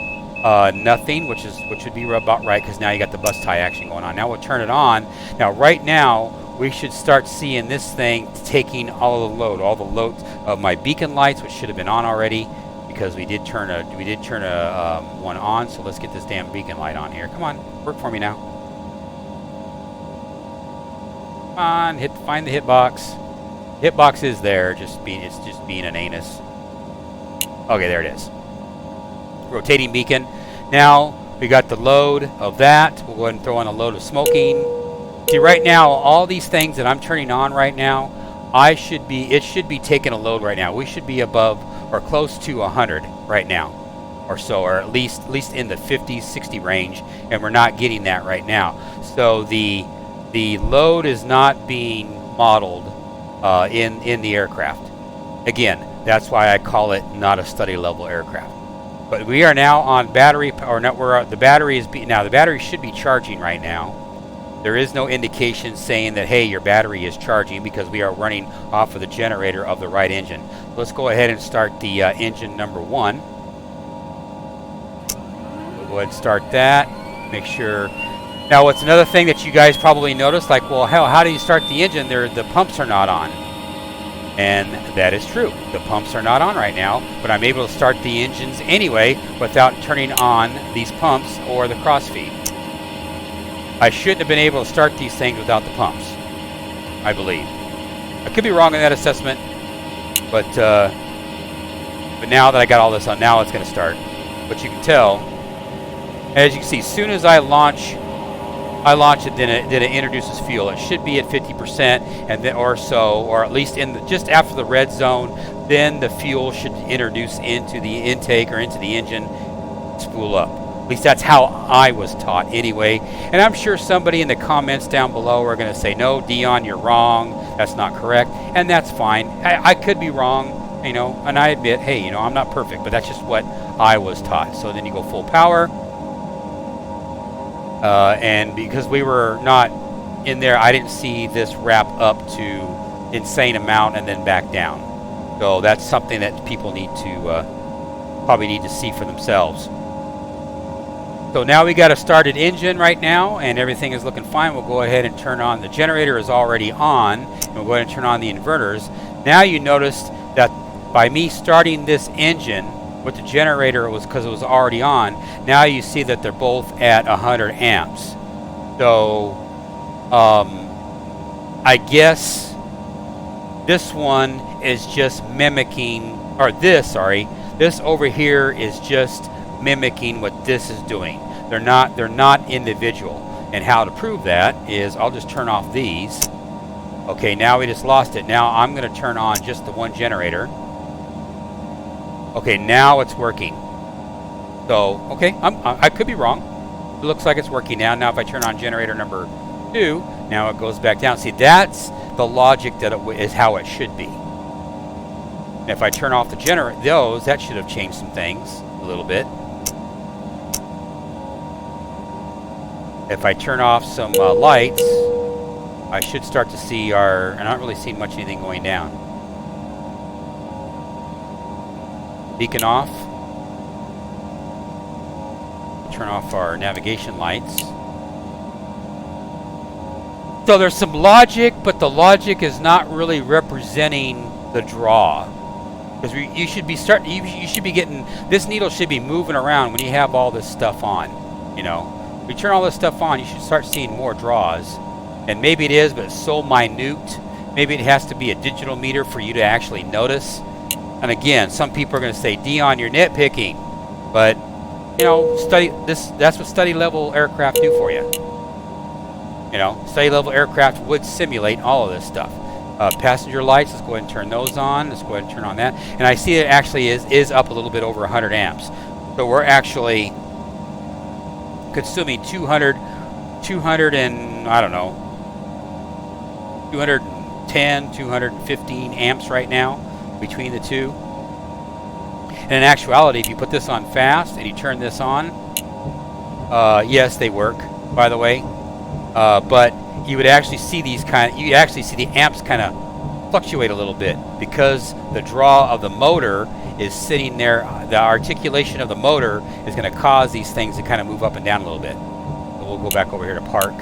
nothing, which would be about right, because now you got the bus tie action going on. Now we'll turn it on. Now right now we should start seeing this thing taking all the load of my beacon lights, which should have been on already, because we did turn a one on. So let's get this damn beacon light on here. Come on, work for me now. Come on, find the hitbox. Hitbox is there, it's just being an anus. Okay, there it is. Rotating beacon. Now we got the load of that. We'll go ahead and throw on a load of smoking. See, right now, all these things that I'm turning on right now, it should be taking a load right now. We should be above or close to 100 right now, or so, or at least in the 50, 60 range, and we're not getting that right now. So the load is not being modeled in the aircraft. Again, that's why I call it not a study level aircraft. But we are now on battery, or not. The battery should be charging right now. There is no indication saying that, hey, your battery is charging, because we are running off of the generator of the right engine. Let's go ahead and start the engine number 1. We'll go ahead and start that. Make sure. Now, what's another thing that you guys probably noticed, like, well, hell, how do you start the engine? The pumps are not on. And that is true. The pumps are not on right now, but I'm able to start the engines anyway without turning on these pumps or the crossfeed. I shouldn't have been able to start these things without the pumps, I believe. I could be wrong in that assessment, but now that I got all this on, now it's going to start. But you can tell, as you can see, as soon as I launch it, then it introduces fuel. It should be at 50%, and then or so, or at least just after the red zone, then the fuel should introduce into the intake or into the engine, spool up. At least that's how I was taught anyway. And I'm sure somebody in the comments down below are going to say, no, Dion, you're wrong. That's not correct. And that's fine. I could be wrong, and I admit, hey, I'm not perfect, but that's just what I was taught. So then you go full power. And because we were not in there, I didn't see this wrap up to insane amount and then back down. So that's something that people probably need to see for themselves. So now we got a started engine right now, and everything is looking fine. We'll go ahead and turn on. The generator is already on, and we'll go ahead and turn on the inverters. Now you notice that by me starting this engine with the generator, because it was already on, now you see that they're both at 100 amps. So I guess this one is just mimicking, or this over here is just mimicking what this is doing. They're not individual. And how to prove that is I'll just turn off these. Okay, now we just lost it. Now I'm going to turn on just the one generator. Okay, now it's working. So, okay, I could be wrong. It looks like it's working now. Now if I turn on generator number 2, now it goes back down. See, that's the logic that is how it should be. And if I turn off the those, that should have changed some things a little bit. If I turn off some lights, I should start to see I'm not really seeing much anything going down. Beacon off. Turn off our navigation lights. So there's some logic, but the logic is not really representing the draw. Because you should be getting, this needle should be moving around when you have all this stuff on, If you turn all this stuff on, you should start seeing more draws. And maybe it is, but it's so minute. Maybe it has to be a digital meter for you to actually notice. And again, some people are going to say, Dion, you're nitpicking. But, that's what study level aircraft do for you. Study level aircraft would simulate all of this stuff. Passenger lights, let's go ahead and turn those on. Let's go ahead and turn on that. And I see it actually is up a little bit over 100 amps. So we're actually consuming 200 and, I don't know, 210, 215 amps right now between the two. And in actuality, if you put this on fast and you turn this on, yes, they work, by the way. But you would actually see these you actually see the amps kind of fluctuate a little bit because the draw of the motor is sitting there. The articulation of the motor is going to cause these things to kind of move up and down a little bit. So we'll go back over here to park.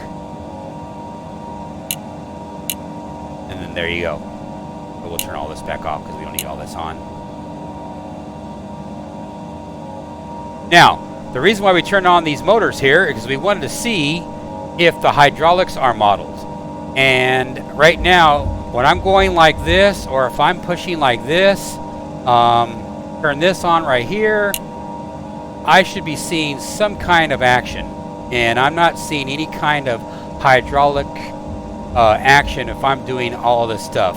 And then there you go. So we'll turn all this back off because we don't need all this on. Now, the reason why we turned on these motors here is because we wanted to see if the hydraulics are modeled. And right now, when I'm going like this, or if I'm pushing like this, turn this on right here, I should be seeing some kind of action. And I'm not seeing any kind of hydraulic action if I'm doing all of this stuff.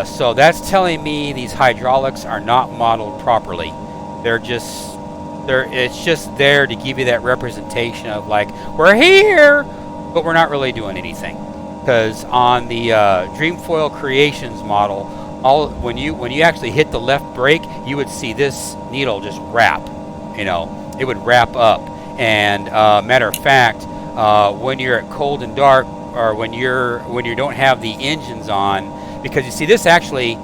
So that's telling me these hydraulics are not modeled properly. It's just there to give you that representation of like, we're here, but we're not really doing anything. Because on the Dreamfoil Creations model, when you actually hit the left brake, you would see this needle just wrap. You know, it would wrap up. And matter of fact, when you're at cold and dark, or when you don't have the engines on, because you see this actually,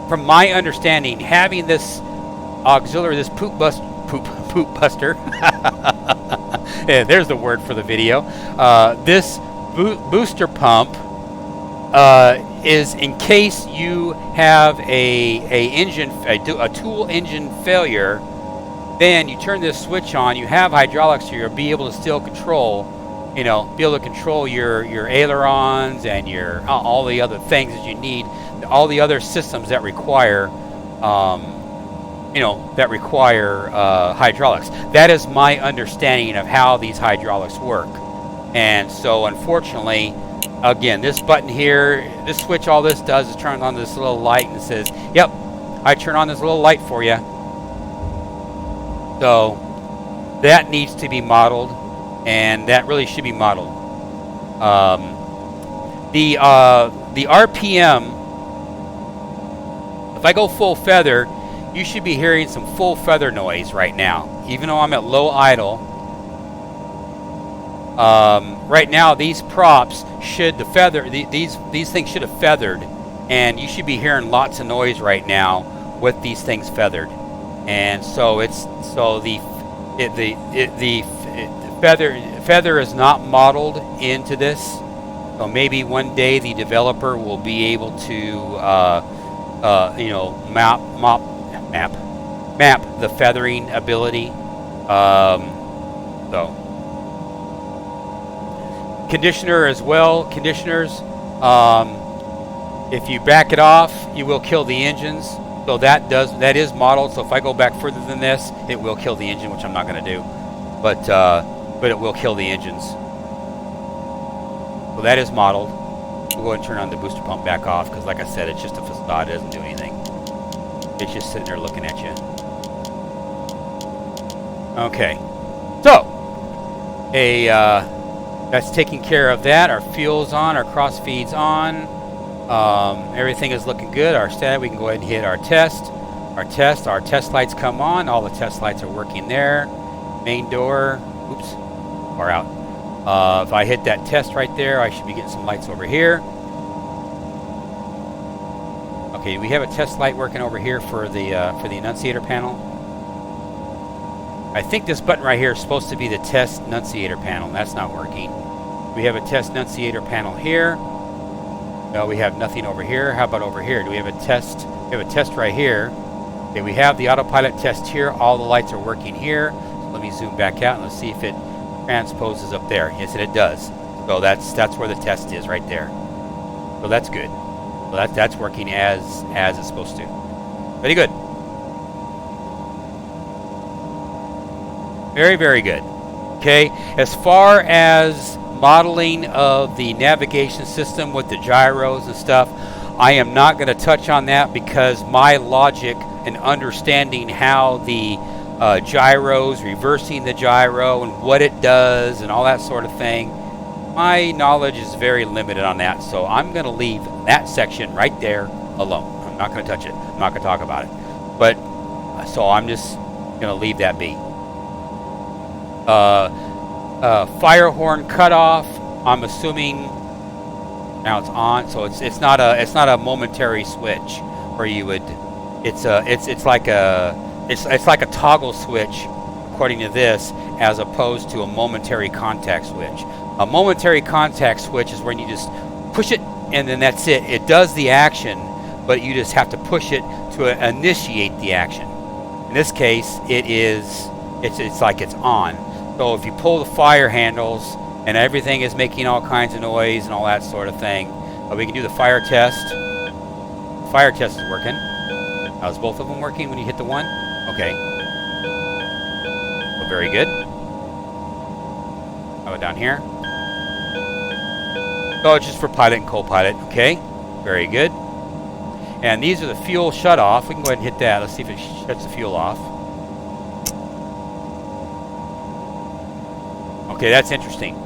from my understanding, having this auxiliary, this poop buster. Yeah, there's the word for the video. This booster pump is in case you have a tool engine failure. Then you turn this switch on. You have hydraulics, so you'll be able to still control. You know, be able to control your ailerons and your all the other things that you need, all the other systems that require. Hydraulics. That is my understanding of how these hydraulics work. And so, unfortunately, again, this button here, this switch, all this does is turn on this little light and it says, yep, I turn on this little light for you. So, that needs to be modeled, and that really should be modeled. The RPM, if I go full feather, you should be hearing some full feather noise right now, even though I'm at low idle. Right now, these props should these things should have feathered, and you should be hearing lots of noise right now with these things feathered. And so the feather is not modeled into this. So maybe one day the developer will be able to map the feathering ability. Conditioner as well. Conditioners, if you back it off, you will kill the engines. So that is modeled. So if I go back further than this, it will kill the engine, which I'm not going to do. But it will kill the engines. So that is modeled. We'll go ahead and turn on the booster pump back off, because like I said, it's just a facade. It doesn't do anything. It's just sitting there looking at you. Okay. So, that's taking care of that. Our fuel's on. Our cross feed's on. Everything is looking good. Our status, we can go ahead and hit our test. Our test lights come on. All the test lights are working there. Main door. Oops. Far out. If I hit that test right there, I should be getting some lights over here. Okay, we have a test light working over here for the annunciator panel. I think this button right here is supposed to be the test annunciator panel. That's not working. We have a test annunciator panel here. No, we have nothing over here. How about over here? Do we have a test? We have a test right here. Okay, we have the autopilot test here. All the lights are working here. So let me zoom back out and let's see if it transposes up there. Yes, it does. So that's where the test is right there. So that's good. So that's working as it's supposed to. Very good. Very, very good. Okay, as far as modeling of the navigation system with the gyros and stuff, I am not going to touch on that, because my logic and understanding how the gyros, reversing the gyro and what it does and all that sort of thing, my knowledge is very limited on that. So I'm going to leave that section right there alone. I'm not going to touch it. I'm not going to talk about it. But So I'm just gonna leave that be. Fire horn cutoff. I'm assuming now it's on, so it's not a momentary switch where you would. It's like a toggle switch according to this, as opposed to a momentary contact switch. A momentary contact switch is when you just push it and then that's it. It does the action, but you just have to push it to initiate the action. In this case, it's like it's on. So if you pull the fire handles and everything is making all kinds of noise and all that sort of thing, we can do the fire test. The fire test is working. How's both of them working when you hit the one? Okay. Well, very good. How about down here? Oh, it's just for pilot and co-pilot. Okay. Very good. And these are the fuel shut off. We can go ahead and hit that. Let's see if it shuts the fuel off. Okay, that's interesting.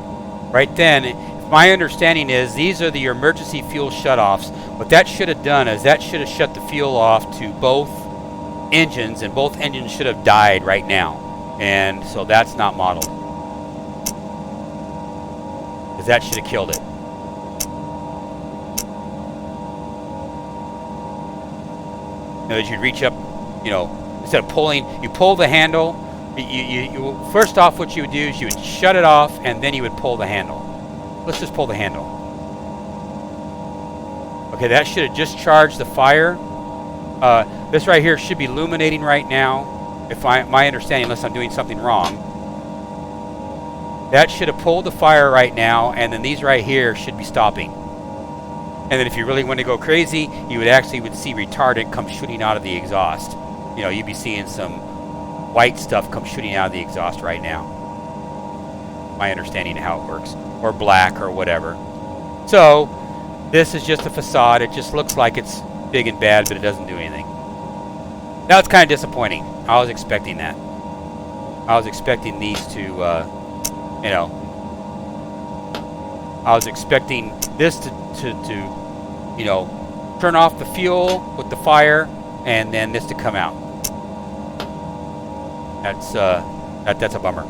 Right then, my understanding is these are the emergency fuel shutoffs. What that should have done is that should have shut the fuel off to both engines, and both engines should have died right now. And so that's not modeled, because that should have killed it. In other words, you'd reach up, you know, instead of pulling, you pull the handle. You first off, what you would do is you would shut it off, and then you would pull the handle. Let's just pull the handle. Okay, that should have discharged the fire. This right here should be illuminating right now, if my understanding, unless I'm doing something wrong. That should have pulled the fire right now, and then these right here should be stopping. And then if you really want to go crazy, you would actually see retardant come shooting out of the exhaust. You know, you'd be seeing some white stuff come shooting out of the exhaust right now. My understanding of how it works. Or black or whatever. So, this is just a facade. It just looks like it's big and bad, but it doesn't do anything. Now it's kind of disappointing. I was expecting that. I was expecting these to, you know, I was expecting this to you know, turn off the fuel with the fire, and then this to come out. That's that's a bummer.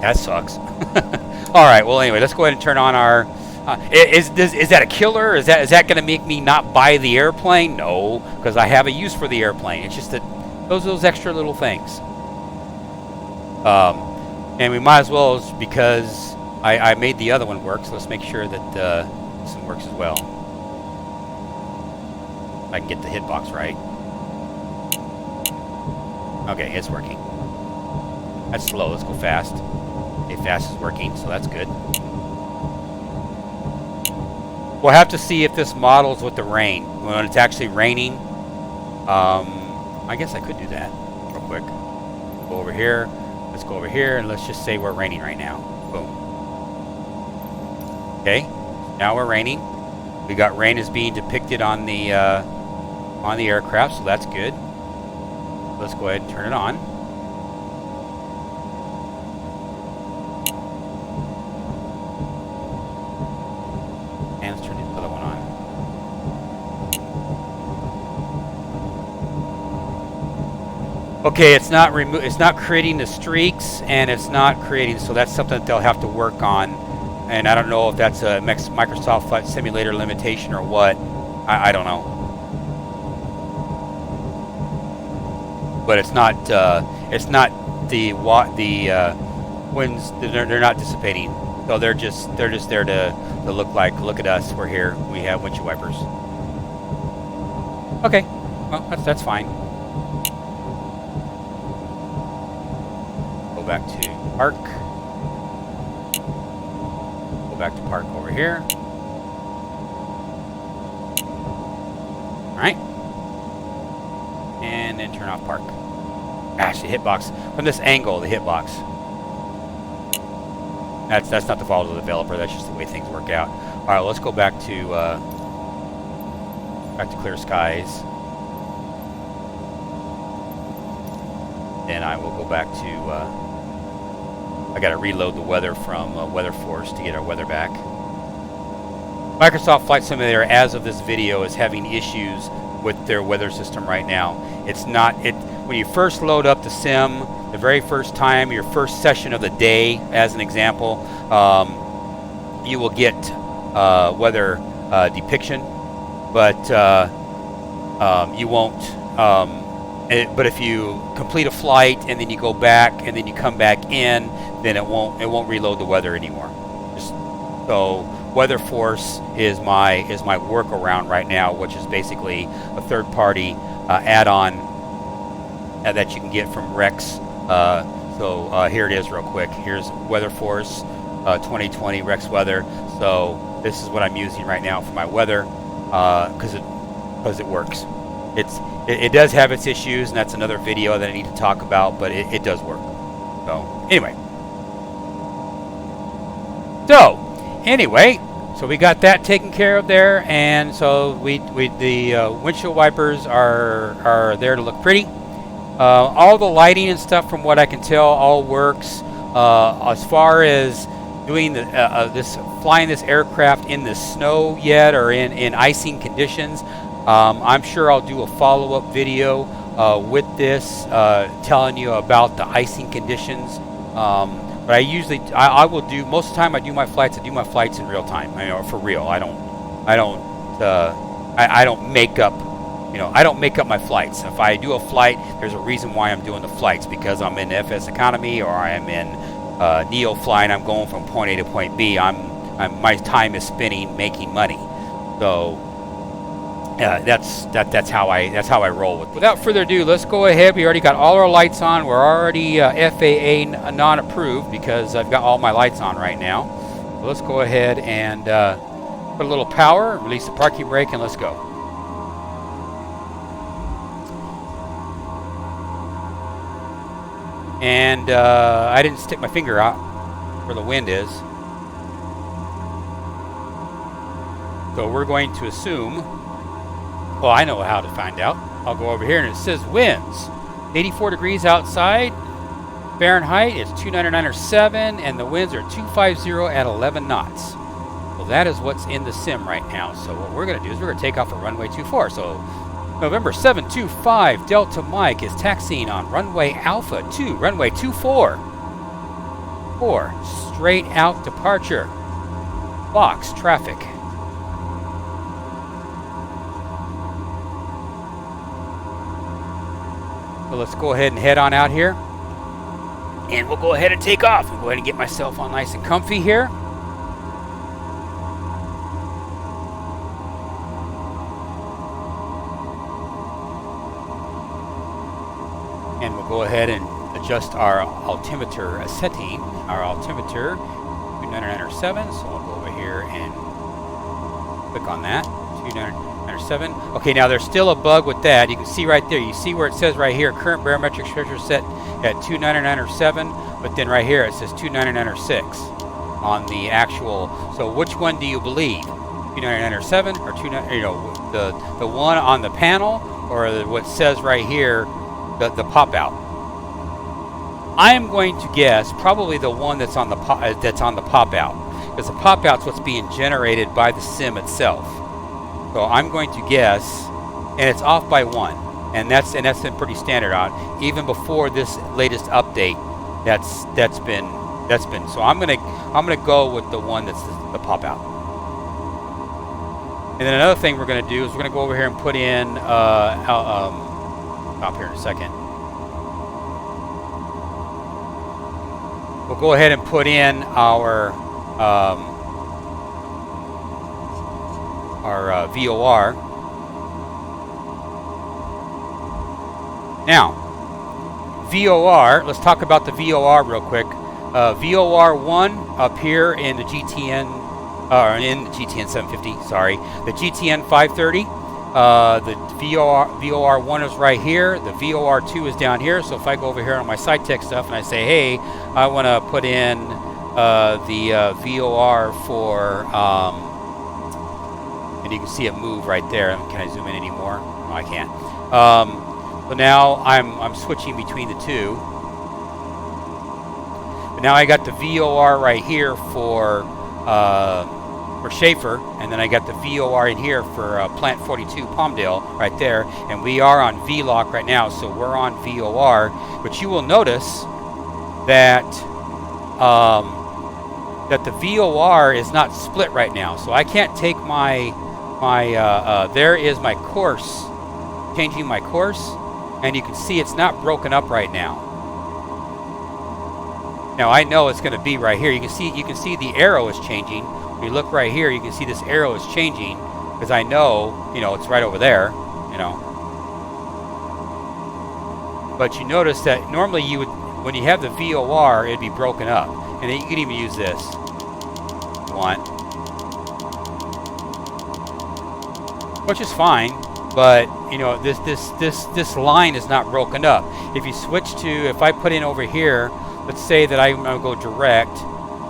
That sucks. All right. Well, anyway, let's go ahead and turn on our. Is that a killer? Is that going to make me not buy the airplane? No, because I have a use for the airplane. It's just that those extra little things. And we might as well, because I made the other one work. So let's make sure that this one works as well. I can get the hitbox right. Okay, it's working. That's slow. Let's go fast. Okay, fast is working, so that's good. We'll have to see if this models with the rain. When it's actually raining, I guess I could do that real quick. Go over here. Let's go over here, and let's just say we're raining right now. Boom. Okay, now we're raining. We got rain is being depicted on the aircraft, so that's good. Let's go ahead and turn it on. And let's turn the other one on. Okay, it's not creating the streaks, and it's not creating, so that's something that they'll have to work on. And I don't know if that's a Microsoft Flight Simulator limitation or what. I don't know. But it's not the winds. They're not dissipating. So they're just there to look at us. We're here. We have windshield wipers. Okay, well that's fine. Go back to park. Go back to park over here. All right. And then turn off park. Gosh, the hitbox. From this angle, the hitbox. That's not the fault of the developer. That's just the way things work out. All right, let's go back to clear skies. Then I will go back to. I got to reload the weather from Weather Force to get our weather back. Microsoft Flight Simulator, as of this video, is having issues with their weather system right now. It's not when you first load up the sim, the very first time, your first session of the day, as an example, you will get weather depiction, but you won't. But if you complete a flight and then you go back and then you come back in, then it won't reload the weather anymore. So Weather Force is my workaround right now, which is basically a third-party add-on that you can get from Rex. So here it is real quick. Here's Weather Force 2020 Rex Weather. So this is what I'm using right now for my weather because it works. It does have its issues, and that's another video that I need to talk about, but it does work. So anyway, so we got that taken care of there, and so the windshield wipers are there to look pretty. All the lighting and stuff, from what I can tell, all works. As far as doing flying this aircraft in the snow yet, or in icing conditions, I'm sure I'll do a follow-up video with this, telling you about the icing conditions. But I will do, most of the time I do my flights in real time. For real. I don't make up, I don't make up my flights. If I do a flight, there's a reason why I'm doing the flights, because I'm in FS economy, or I am in Neo flying. I'm going from point A to point B. My time is spinning making money. So that's how I roll with it. Without further ado, let's go ahead. We already got all our lights on. We're already FAA non-approved because I've got all my lights on right now. So let's go ahead and put a little power, release the parking brake, and let's go. And I didn't stick my finger out where the wind is. So we're going to assume, well, I know how to find out. I'll go over here and it says winds. 84 degrees outside. Fahrenheit, it's 299.7, and the winds are 250 at 11 knots. Well, that is what's in the sim right now. So what we're going to do is we're going to take off at runway 24. So November 725 Delta Mike is taxiing on runway Alpha 2, runway 24. 4, straight out departure. Box traffic. So let's go ahead and head on out here. And we'll go ahead and take off. I'll go ahead and get myself all nice and comfy here. And we'll go ahead and adjust our altimeter setting. Our altimeter, 299.7. So we'll go over here and click on that. 299.7. Okay, now there's still a bug with that. You can see right there. You see where it says right here, current barometric pressure set at 299.7. But then right here it says 299.6 on the actual. So which one do you believe? 299.7 or 29? The one on the panel, or what says right here, the pop out. I am going to guess probably the one that's on the pop out, because the pop out's what's being generated by the sim itself. So I'm going to guess, and it's off by 1, and that's been pretty standard on even before this latest update. That's been. So I'm gonna go with the one that's the pop out. And then another thing we're gonna do is we're gonna go over here and put in stop here in a second. We'll go ahead and put in our VOR. Now, VOR, let's talk about the VOR real quick. VOR 1 up here in the GTN, in the GTN 750, sorry. The GTN 530, the VOR 1 is right here. The VOR 2 is down here. So if I go over here on my SciTech stuff and I say, hey, I want to put in the VOR for, and you can see it move right there. Can I zoom in anymore? No, I can't. So now I'm switching between the two. But now I got the VOR right here for for Schaefer, and then I got the VOR in here for Plant 42 Palmdale right there, and we are on VLOC right now, so we're on VOR. But you will notice that that the VOR is not split right now, so I can't take my there is my course, changing my course, and you can see it's not broken up right now. Now I know it's going to be right here. You can see the arrow is changing. When you look right here, you can see this arrow is changing because I know, it's right over there, But you notice that normally you would, when you have the VOR, it'd be broken up, and then you can even use this. Which is fine, but this line is not broken up. If you switch to, if I put in over here, let's say that I'm going to go direct,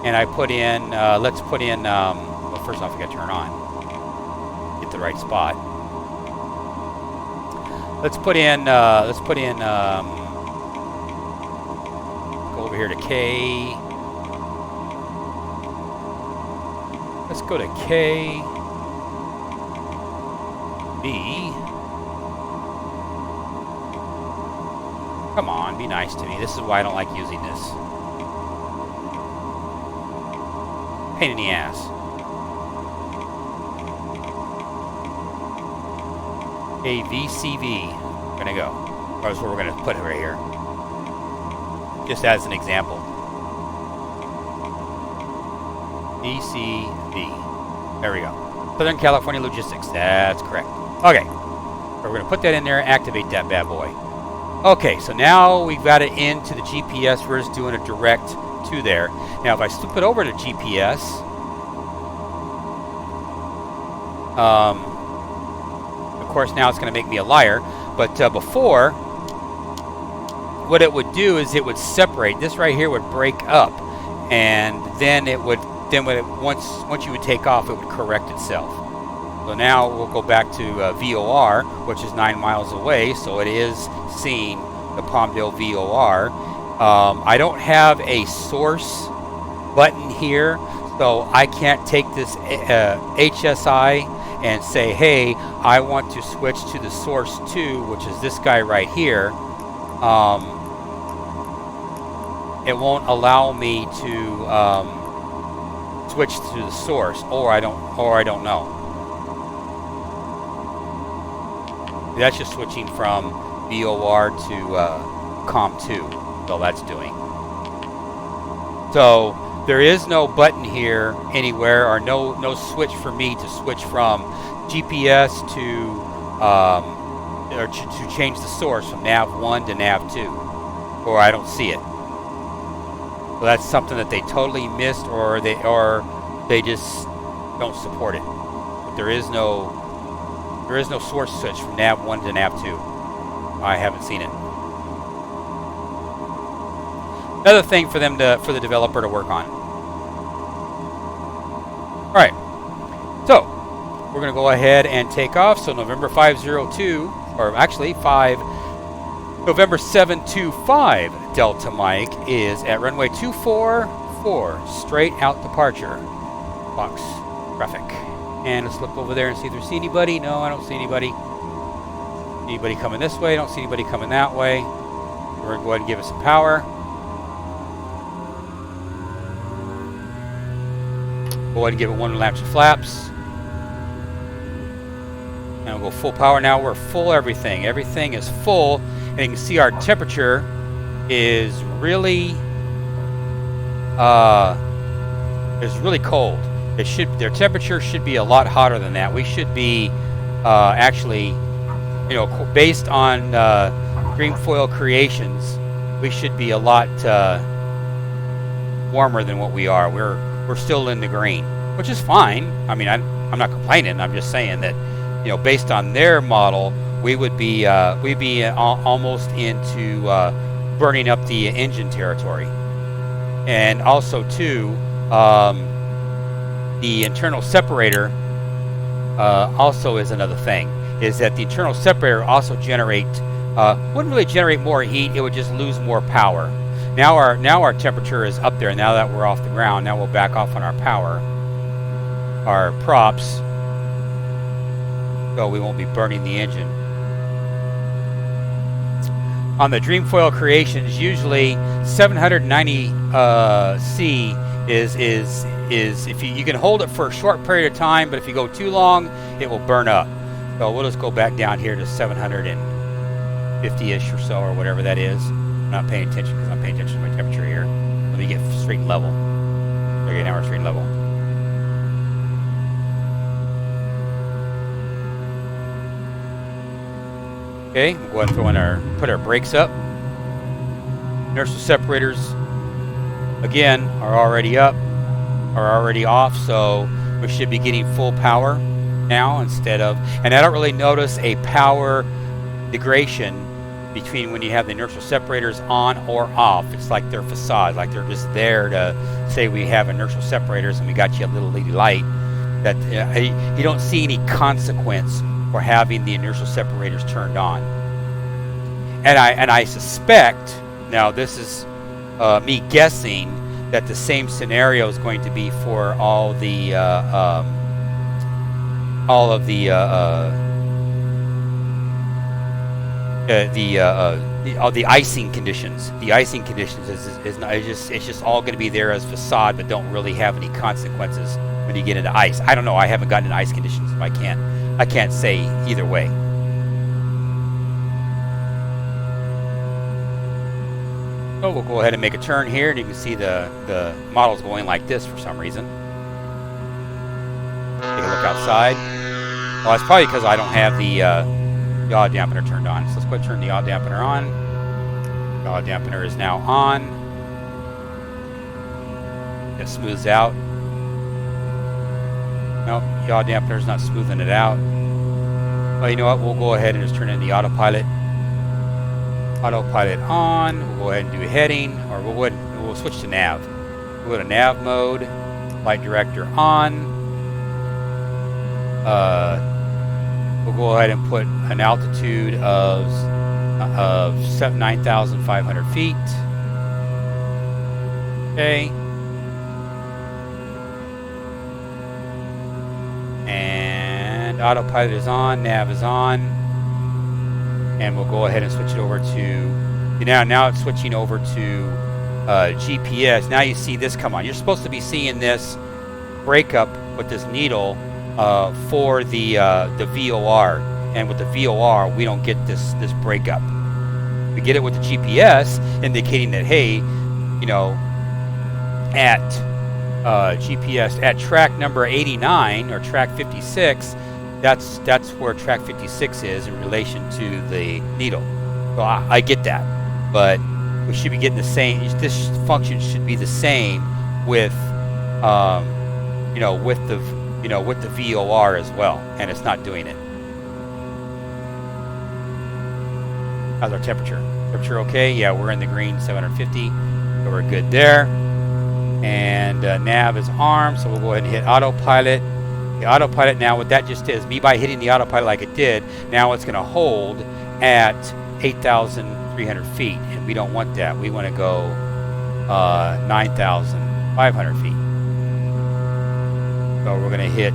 and I put in, let's put in, well, first off, you got to turn on, get the right spot. Let's put in, go over here to K. Let's go to KAPV. Come on, be nice to me. This is why I don't like using this. Pain in the ass. AVCV. We're gonna go. That's where we're gonna put it right here. Just as an example. VCV. There we go. Southern California Logistics. That's correct. Okay. So we're gonna put that in there and activate that bad boy. Okay, so now we've got it into the GPS. We're just doing a direct to there. Now, if I flip it over to GPS, of course, now it's going to make me a liar. But before, what it would do is it would separate. This right here would break up, and then it would. Then when once you would take off, it would correct itself. So now we'll go back to VOR, which is 9 miles away. So it is seeing the Palmdale VOR. I don't have a source button here, so I can't take this HSI and say, hey, I want to switch to the source 2, which is this guy right here. It won't allow me to switch to the source, or I don't know. That's just switching from VOR to COM2. That's all that's doing. So there is no button here anywhere, or no switch for me to switch from GPS to or to change the source from nav1 to nav2, or I don't see it. So that's something that they totally missed, or they just don't support it. But there is no source switch from nav1 to nav2. I haven't seen it. Another thing for the developer to work on. All right, so we're going to go ahead and take off. So November 502, or actually November 725 Delta Mike is at runway 244, straight out departure. Box traffic. And let's look over there and see if there's anybody. No, I don't see anybody. Anybody coming this way? I don't see anybody coming that way. We're going to go ahead and give it some power. Go ahead and give it 1 lap of flaps. And we'll go full power now. We're full everything. Everything is full. And you can see our temperature is really cold. Their temperature should be a lot hotter than that. We should be actually, based on Greenfoil Creations, we should be a lot warmer than what we are. We're still in the green, which is fine. I mean, I'm not complaining. I'm just saying that, based on their model, we'd be almost into burning up the engine territory. And also too, the internal separator also is another thing. Is that the internal separator also wouldn't really generate more heat. It would just lose more power. Now our temperature is up there. Now that we're off the ground, now we'll back off on our power. our props, so we won't be burning the engine. On the Dreamfoil Creations, usually 790C is if you can hold it for a short period of time, but if you go too long, it will burn up. So we'll just go back down here to 750-ish or so, or whatever that is. I'm not paying attention because I'm paying attention to my temperature here. Let me get straight and level. Okay, now we're straight and level. Okay, we'll go ahead and throw in put our brakes up. Inertial separators, again, are already up, are already off, so we should be getting full power now instead of, and I don't really notice a power degradation between when you have the inertial separators on or off. It's like they're facade, like they're just there to say we have inertial separators and we got you a little lady light. That you don't see any consequence for having the inertial separators turned on. And I suspect, now this is me guessing, that the same scenario is going to be for all of the icing conditions. The icing conditions it's just all going to be there as facade, but don't really have any consequences when you get into ice. I don't know. I haven't gotten into ice conditions, so I can't say either way. So we'll go ahead and make a turn here, and you can see the model's going like this for some reason. Take a look outside. Well, it's probably because I don't have the yaw dampener turned on. So let's go ahead and turn the yaw dampener on. Yaw dampener is now on. It smooths out. Nope, yaw dampener is not smoothing it out. Well, you know what? We'll go ahead and just turn in the autopilot. Autopilot on. We'll go ahead and do heading, or we'll switch to nav. We'll go to nav mode. Flight director on. We'll go ahead and put an altitude of 9,500 feet. Okay. And autopilot is on, nav is on, and we'll go ahead and switch it over to, now it's switching over to GPS. Now you see this come on. You're supposed to be seeing this breakup with this needle for the VOR, and with the VOR we don't get this breakup. We get it with the GPS, indicating that, hey, at GPS at track number 89 or track 56, that's where track 56 is in relation to the needle. So I get that, but we should be getting the same. This function should be the same with with the VOR as well, and it's not doing it. How's our temperature? Temperature okay? Yeah, we're in the green, 750, so we're good there. And nav is armed, so we'll go ahead and hit autopilot. The autopilot now, what that just is, me by hitting the autopilot like it did, now it's going to hold at 8,300 feet, and we don't want that. We want to go 9,500 feet. So we're going to hit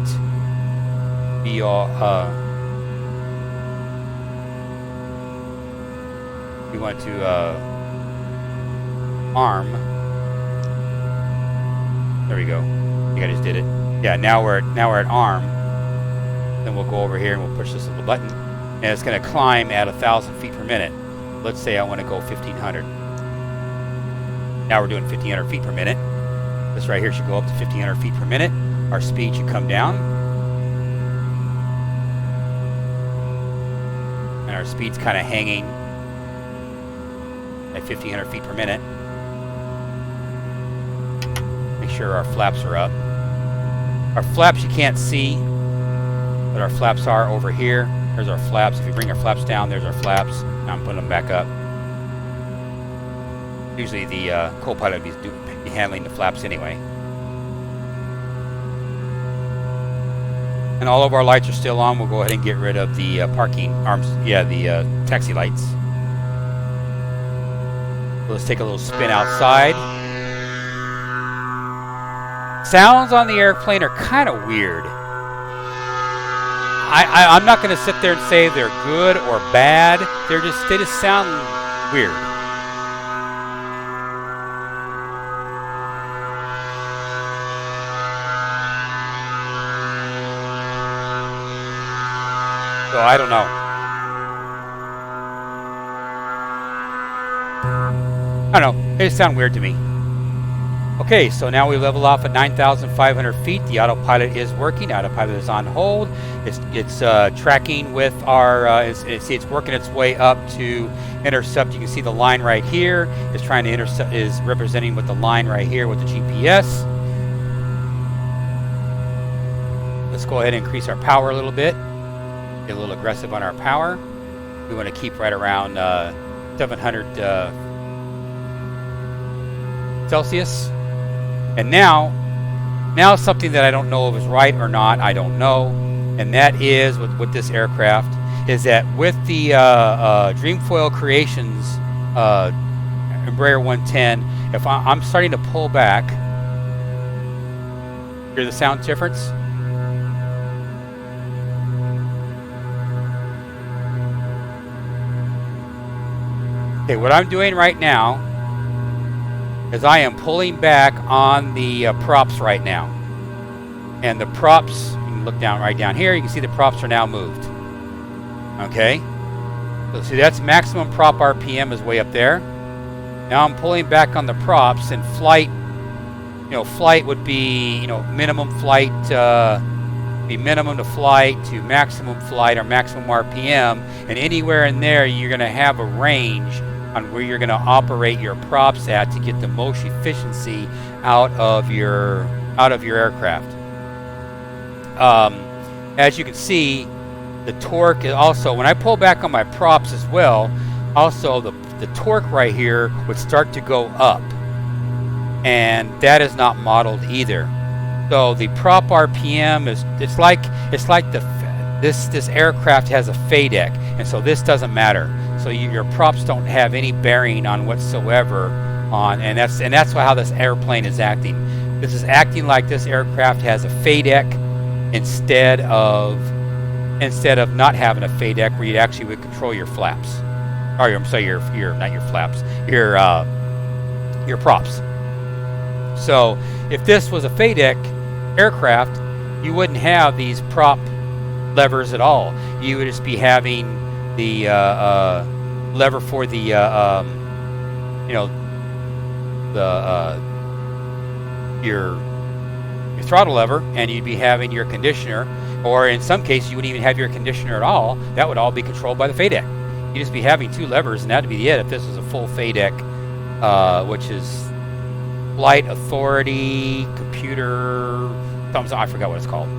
we want to arm. There we go. I think I just did it. Yeah, now we're at arm. Then we'll go over here and we'll push this little button, and it's going to climb at 1,000 feet per minute. Let's say I want to go 1,500. Now we're doing 1,500 feet per minute. This right here should go up to 1,500 feet per minute. Our speed should come down, and our speed's kind of hanging at 1,500 feet per minute. Make sure our flaps are up. Our flaps you can't see, but our flaps are over here. There's our flaps. If you bring our flaps down, there's our flaps. Now I'm putting them back up. Usually the co-pilot would be handling the flaps anyway. And all of our lights are still on. We'll go ahead and get rid of the parking arms. Yeah, the taxi lights. So let's take a little spin outside. Sounds on the airplane are kind of weird. I'm not going to sit there and say they're good or bad. They just sound weird. So I don't know. I don't know. They just sound weird to me. Okay, so now we level off at 9,500 feet. The autopilot is working. Autopilot is on hold. It's tracking with our. It's working its way up to intercept. You can see the line right here. It's trying to intercept. Is representing with the line right here with the GPS. Let's go ahead and increase our power a little bit. Get a little aggressive on our power. We want to keep right around 700 Celsius. And now something that I don't know if is right or not, I don't know, and that is with this aircraft, is that with the Dreamfoil Creations Embraer 110, if I'm starting to pull back, hear the sound difference? Okay, what I'm doing right now is I am pulling back on the props right now. And the props, you can look down right down here, you can see the props are now moved. Okay? So see, that's maximum prop RPM is way up there. Now I'm pulling back on the props, and flight, flight would be, minimum flight, be minimum to flight to maximum flight or maximum RPM, and anywhere in there you're going to have a range on where you're going to operate your props at to get the most efficiency out of your aircraft. As you can see, the torque is also, when I pull back on my props as well, also the torque right here would start to go up, and that is not modeled either. So the prop RPM is it's like this aircraft has a FADEC, and so this doesn't matter. So your props don't have any bearing on whatsoever on, and that's how this airplane is acting. This is acting like this aircraft has a FADEC instead of not having a FADEC, where you actually would control your flaps. Or I'm sorry, your not your flaps, your props. So if this was a FADEC aircraft, you wouldn't have these prop levers at all. You would just be having the lever for the your throttle lever, and you'd be having your conditioner, or in some cases you wouldn't even have your conditioner at all. That would all be controlled by the FADEC. You'd just be having two levers, and that'd be it if this was a full FADEC, which is Flight Authority Computer something, I forgot what it's called.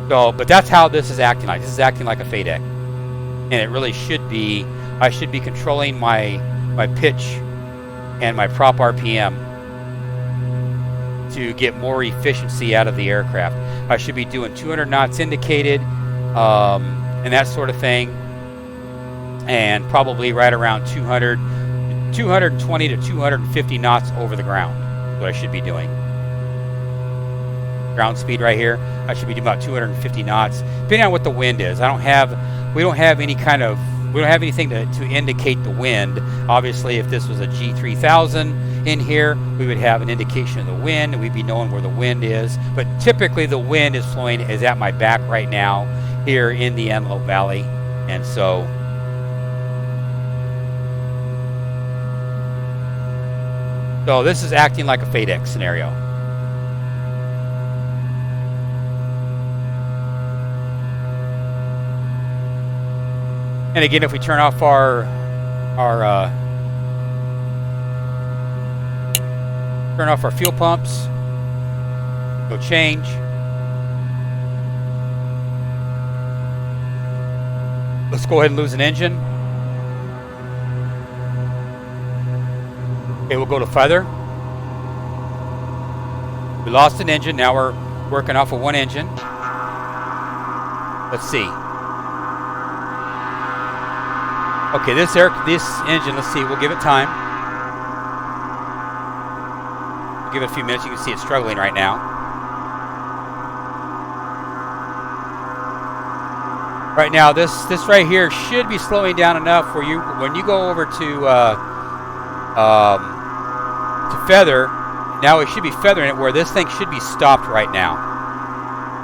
So, but that's how this is acting like. This is acting like a FADEC, and it really should be. I should be controlling my pitch and my prop RPM to get more efficiency out of the aircraft. I should be doing 200 knots indicated, and that sort of thing, and probably right around 220 to 250 knots over the ground. What I should be doing. Ground speed right here, I should be doing about 250 knots, depending on what the wind is. We don't have anything to indicate the wind. Obviously, if this was a G3000 in here, we would have an indication of the wind, and we'd be knowing where the wind is. But typically the wind is at my back right now here in the Antelope Valley, and so this is acting like a FADEC scenario. And again, if we turn off our fuel pumps, go change. Let's go ahead and lose an engine. Okay, we'll go to feather. We lost an engine. Now we're working off of one engine. Let's see. Okay, this engine, let's see, we'll give it time. We'll give it a few minutes. You can see it's struggling right now. Right now, this right here should be slowing down enough where when you go over to feather, now it should be feathering it where this thing should be stopped right now,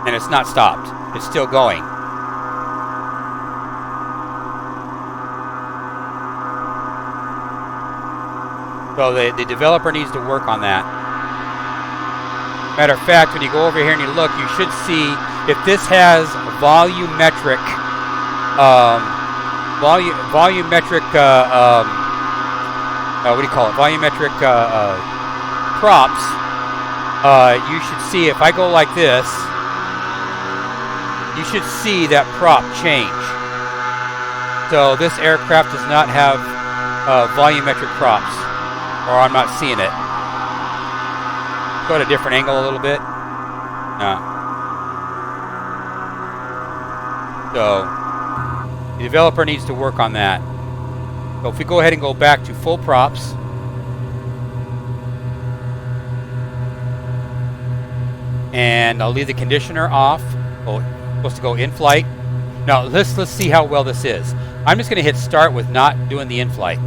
and it's not stopped. It's still going. So the developer needs to work on that. Matter of fact, when you go over here and you look, you should see if this has volumetric, what do you call it? Volumetric props. You should see if I go like this, you should see that prop change. So this aircraft does not have volumetric props, or I'm not seeing it. Go at a different angle a little bit. No. So the developer needs to work on that. So if we go ahead and go back to full props, and I'll leave the conditioner off. Oh, supposed to go in flight. Now let's see how well this is. I'm just going to hit start with not doing the in-flight.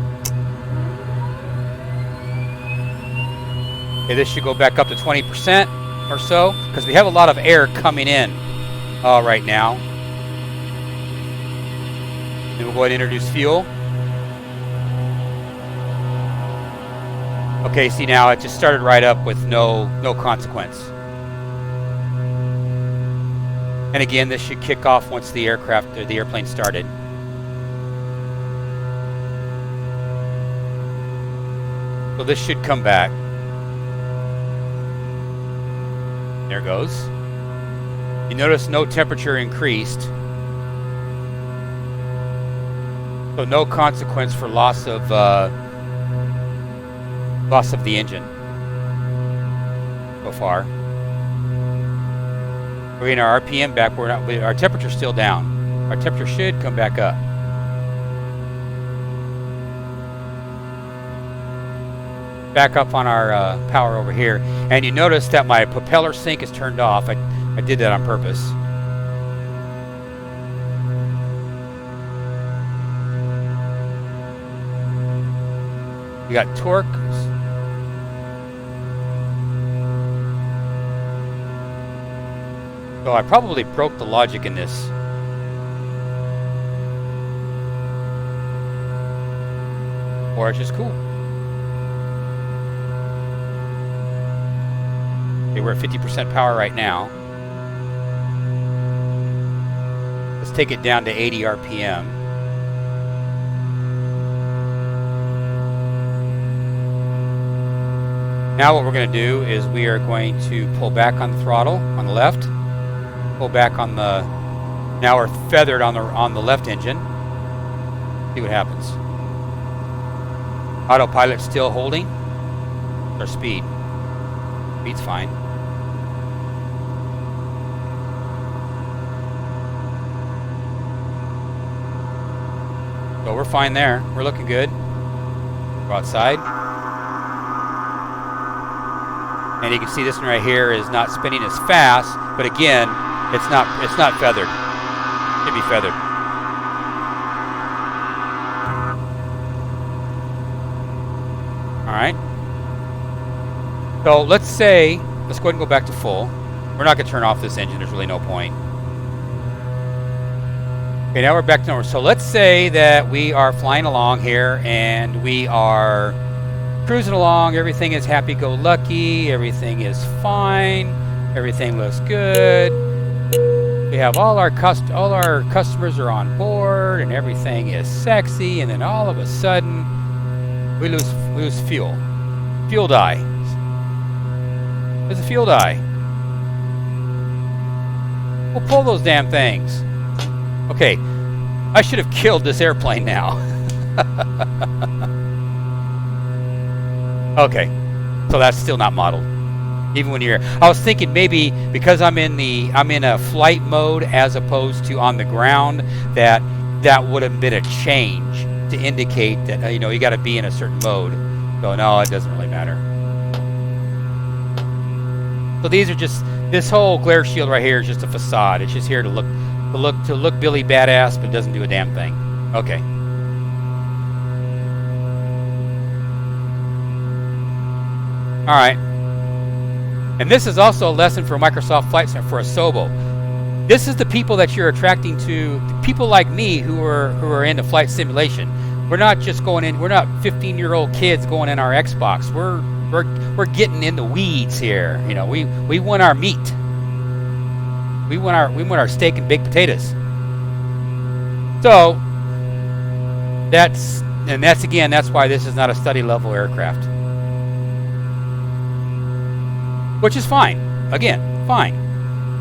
Okay, this should go back up to 20% or so, because we have a lot of air coming in right now. Then we'll go ahead and introduce fuel. Okay, see now it just started right up with no consequence. And again, this should kick off once the airplane started. So this should come back. There it goes. You notice no temperature increased. So no consequence for loss of the engine so far. We're getting our RPM back. Our temperature's still down. Our temperature should come back up. Back up on our power over here, and you notice that my propeller sync is turned off. I did that on purpose. We got torque. So I probably broke the logic in this. Or it's just cool. Okay, we're at 50% power right now. Let's take it down to 80 RPM. Now what we're going to do is we are going to pull back on the throttle on the left. Pull back on the... Now we're feathered on the left engine. See what happens. Autopilot still holding. Our speed. Speed's fine. So we're fine there. We're looking good. Go outside. And you can see this one right here is not spinning as fast, but again, it's not feathered. It should be feathered. All right. So let's go ahead and go back to full. We're not going to turn off this engine. There's really no point. Okay, now we're back to normal. So let's say that we are flying along here and we are cruising along. Everything is happy-go-lucky. Everything is fine. Everything looks good. We have all our customers are on board, and everything is sexy. And then all of a sudden, we lose fuel. Fuel die. There's a fuel die. We'll pull those damn things. Okay, I should have killed this airplane now. Okay, so that's still not modeled. Even when you're, I was thinking maybe because I'm in a flight mode as opposed to on the ground, that would have been a change to indicate that you got to be in a certain mode. So no, it doesn't really matter. So these are just, this whole glare shield right here is just a facade. It's just here to look to look Billy badass, but doesn't do a damn thing. Okay. All right. And this is also a lesson for Microsoft Flight Simulator for Asobo. This is the people that you're attracting to, people like me who are into flight simulation. We're not just going in. We're not 15-year-old kids going in our Xbox. We're getting in the weeds here. You know, we want our meat. We want our steak and baked potatoes. So that's why this is not a study level aircraft. Which is fine. Again, fine.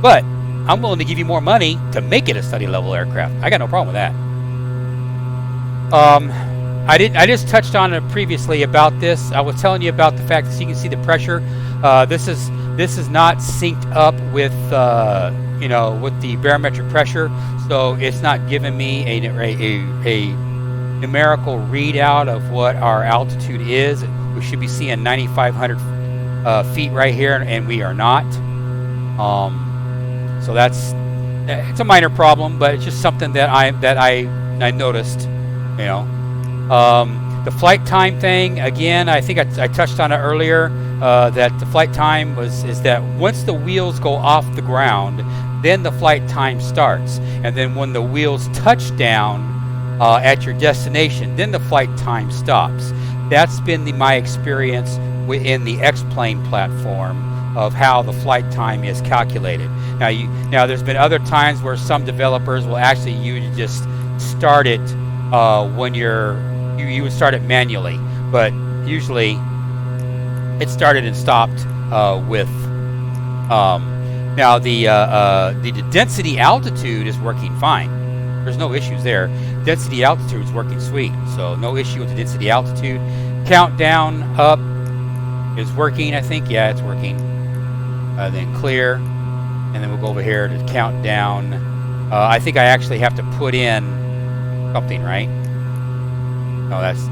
But I'm willing to give you more money to make it a study level aircraft. I got no problem with that. I just touched on it previously about this. I was telling you about the fact that you can see the pressure. This is not synced up with with the barometric pressure, so it's not giving me a numerical readout of what our altitude is. We should be seeing 9,500 feet right here, and we are not. So it's a minor problem, but it's just something that I noticed. You know, the flight time thing again. I think I touched on it earlier. That the flight time is that once the wheels go off the ground, then the flight time starts, and then when the wheels touch down at your destination, then the flight time stops. That's been my experience within the X-Plane platform of how the flight time is calculated. Now there's been other times where some developers will actually just start it when you would start it manually, but usually it started and stopped with now the density altitude is working fine. There's no issues there. Density altitude is working sweet, so no issue with the density altitude. Countdown up is working, I think. Yeah, it's working. Then clear, and then we'll go over here to count down. I think I actually have to put in something, right? No, that's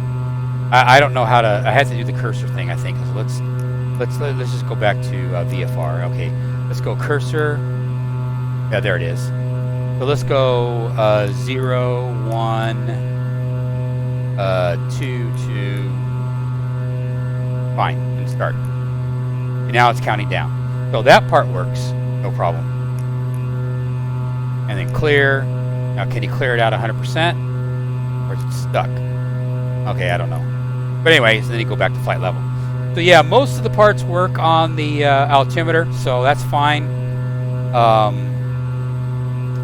I don't know how to. I have to do the cursor thing, I think. So let's just go back to VFR. Okay, let's go cursor. Yeah, there it is. So let's go 0, 1, 2, 2. Fine, and start. And now it's counting down. So that part works, no problem. And then clear. Now, can you clear it out 100%? Or is it stuck? Okay, I don't know. But anyway, so then you go back to flight level. So yeah, most of the parts work on the altimeter, so that's fine.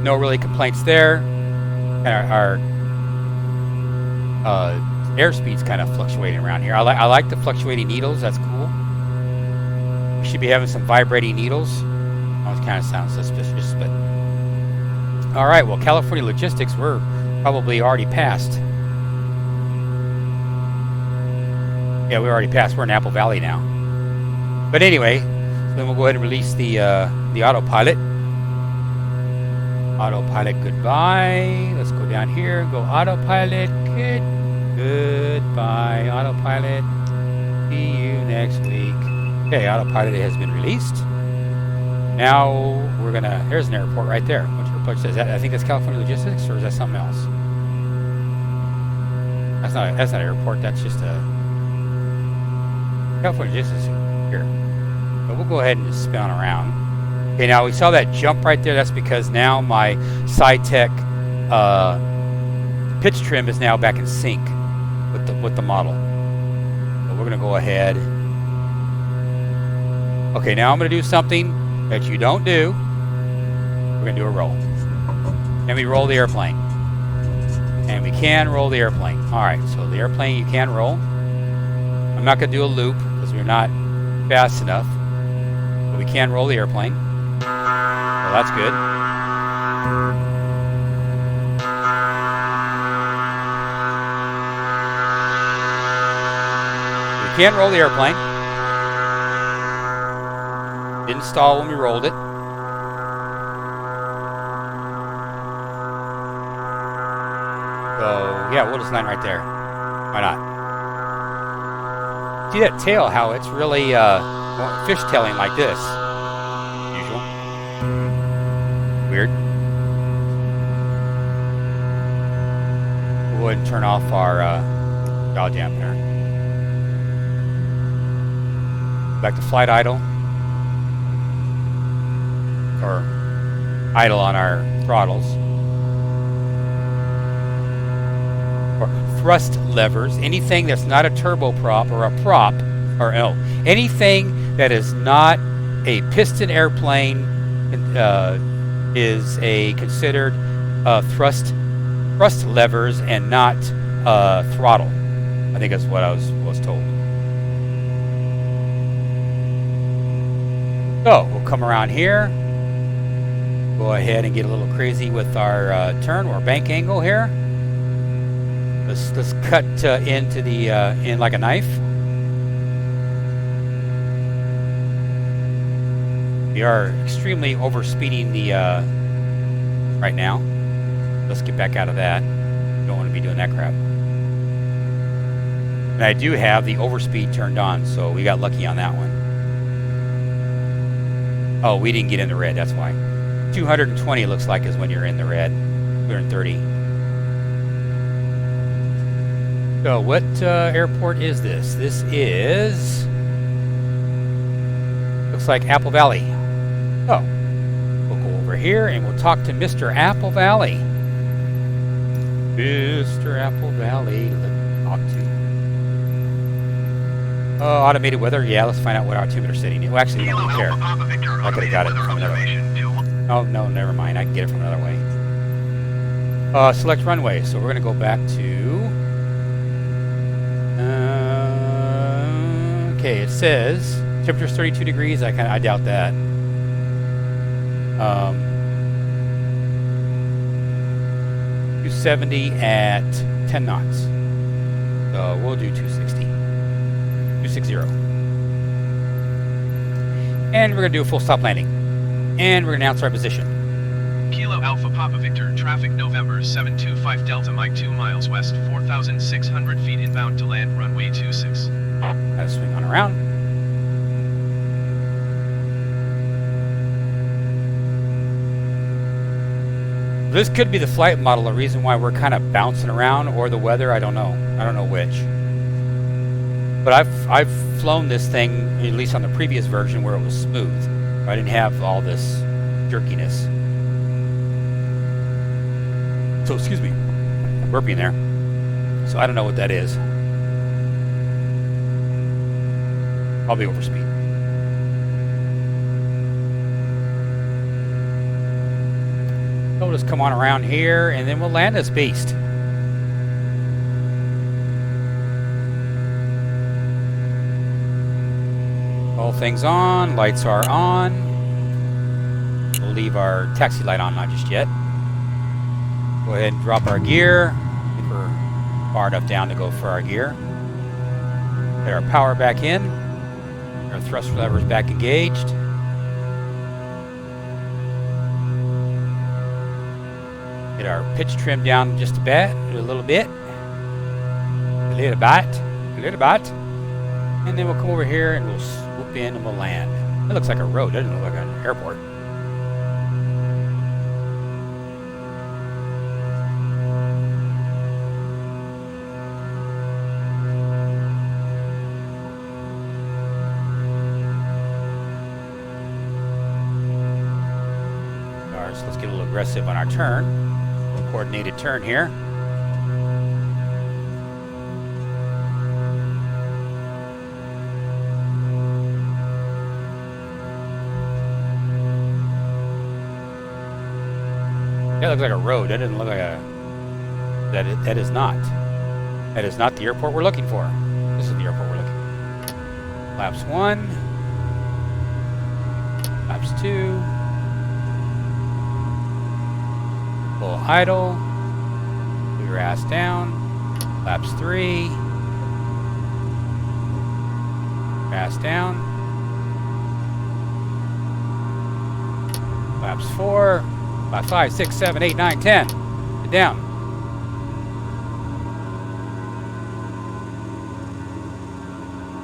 No really complaints there. And our airspeed's kind of fluctuating around here. I like the fluctuating needles. That's cool. We should be having some vibrating needles. Oh, it kind of sounds suspicious, but all right. Well, California logistics, we're probably already passed. Yeah, we already passed. We're in Apple Valley now. But anyway, so then we'll go ahead and release the autopilot. Autopilot, goodbye. Let's go down here. Go autopilot. Goodbye, autopilot. See you next week. Okay, autopilot has been released. Now we're gonna. Here's an airport right there. Which airport is that? I think that's California Logistics, or is that something else? That's not an airport. That's just a California Logistics here. But we'll go ahead and just spin around. Okay, now we saw that jump right there. That's because now my SciTech pitch trim is now back in sync with the model. So we're gonna go ahead. Okay, now I'm gonna do something that you don't do. We're gonna do a roll. And we roll the airplane. And we can roll the airplane. Alright, so the airplane you can roll. I'm not gonna do a loop because we're not fast enough. But we can roll the airplane. Well, that's good. We can roll the airplane. Didn't stall when we rolled it. So, yeah, we'll just land right there. Why not? See that tail, how it's really fishtailing like this. Usual. Weird. go ahead and turn off our yaw dampener. Back to flight idle. Or idle on our throttles. Or thrust levers. Anything that's not a turboprop or a prop, or no, anything that is not a piston airplane is considered thrust levers and not throttle. I think that's what I was told. So we'll come around here. Go ahead and get a little crazy with our turn or bank angle here. Let's cut into the in like a knife. We are extremely overspeeding the right now. Let's get back out of that. Don't want to be doing that crap. And I do have the overspeed turned on, so we got lucky on that one. Oh, we didn't get in the red, that's why. 220 looks like is when you're in the red. 230. So what airport is this? This is... looks like Apple Valley. Oh, we'll go over here and we'll talk to Mr. Apple Valley. Mr. Apple Valley, let's talk to you. Oh, automated weather? Yeah, let's find out what altimeter setting is. Well, actually, we don't really care. I could have got it from another way. Oh, no, never mind. I can get it from another way. Select runway. So we're going to go back to... okay, it says temperature's 32 degrees. I doubt that. 270 at 10 knots. So we'll do 260. 260. And we're going to do a full stop landing. And we're going to announce our position. Kilo Alpha Papa Victor, traffic November 725 Delta Mike 2 miles west, 4,600 feet inbound to land runway 26. Gotta swing on around. This could be the flight model, a reason why we're kind of bouncing around, or the weather, I don't know. I don't know which. But I've flown this thing, at least on the previous version, where it was smooth. I didn't have all this jerkiness. So, excuse me, burping there. So I don't know what that is. Probably overspeed. So we'll just come on around here, and then we'll land this beast. All things on, lights are on. We'll leave our taxi light on, not just yet. Go ahead and drop our gear. If we're far enough down to go for our gear. Get our power back in. Our thrust levers back engaged. Get our pitch trim down just a bit, a little bit. A little bit. A little bit. And then we'll come over here and we'll swoop in and we'll land. It looks like a road, doesn't it look like an airport? So let's get a little aggressive on our turn. A little coordinated turn here. That looks like a road. That doesn't look like a... That is not. That is not the airport we're looking for. This is the airport we're looking for. Laps 1. Laps 2. Full idle. Put your ass down. Laps 3. Ass down. Laps 4. 5, 6, 7, 8, 9, 10. Get down.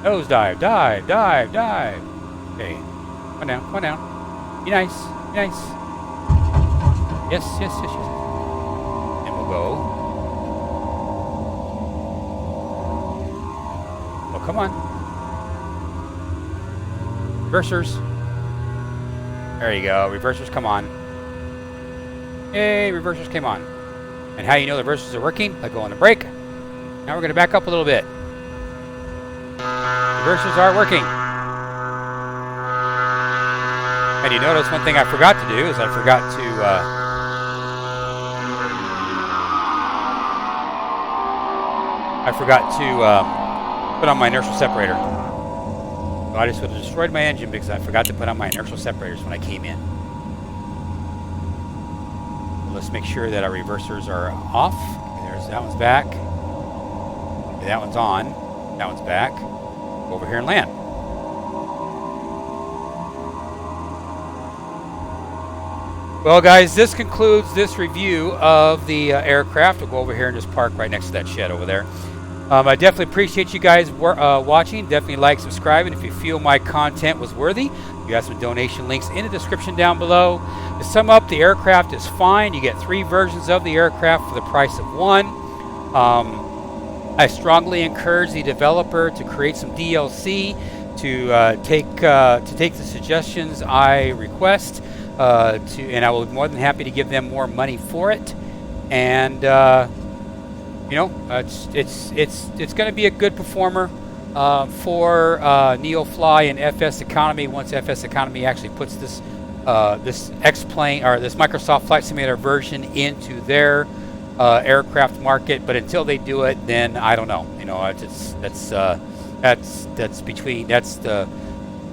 Nose dive, dive, dive, dive. Okay. Come on down, come on down. Be nice, be nice. Yes, yes, yes, yes. And we'll go. come on. Reversers. There you go. Reversers, come on. Hey, reversers came on. And how you know the reversers are working? I go on the brake. Now we're going to back up a little bit. Reversers are working. And you notice one thing I forgot to do is I forgot to put on my inertial separator. So I just would have destroyed my engine because I forgot to put on my inertial separators when I came in. So let's make sure that our reversers are off. Okay, there's that one's back. Okay, that one's on. That one's back. Go over here and land. Well, guys, this concludes this review of the aircraft. We'll go over here and just park right next to that shed over there. I definitely appreciate you guys watching. Definitely like, subscribe, and if you feel my content was worthy, you have some donation links in the description down below. To sum up, the aircraft is fine. You get 3 versions of the aircraft for the price of 1. I strongly encourage the developer to create some DLC to take the suggestions I request, and I will be more than happy to give them more money for it. And you know, it's going to be a good performer for NeoFly and FS Economy once FS Economy actually puts this X-plane or this Microsoft Flight Simulator version into their aircraft market. But until they do it, then I don't know. You know, that's the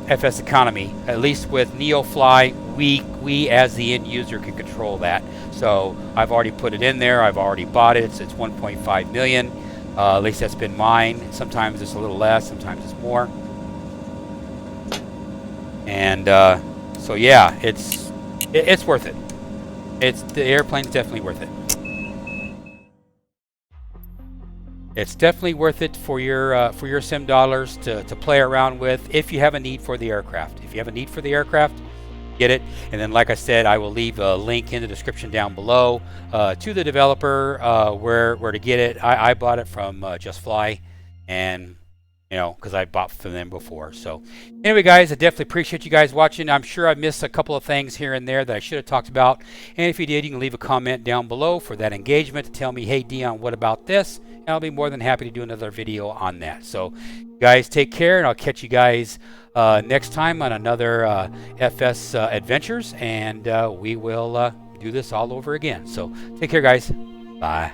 FS Economy. At least with NeoFly, we as the end user can control that. So I've already put it in there. I've already bought it. It's 1.5 million. At least that's been mine. Sometimes it's a little less. Sometimes it's more. And so yeah, it's worth it. The airplane's definitely worth it. It's definitely worth it for your sim dollars to play around with if you have a need for the aircraft. If you have a need for the aircraft, get it. And then, like I said, I will leave a link in the description down below to the developer where to get it. I bought it from Just Fly, and you know, because I bought from them before. So anyway, guys, I definitely appreciate you guys watching. I'm sure I missed a couple of things here and there that I should have talked about. And if you did, you can leave a comment down below for that engagement to tell me, hey, Dion, what about this? And I'll be more than happy to do another video on that. So guys, take care, and I'll catch you guys next time on another FS Adventures, and we will do this all over again. So take care, guys. Bye.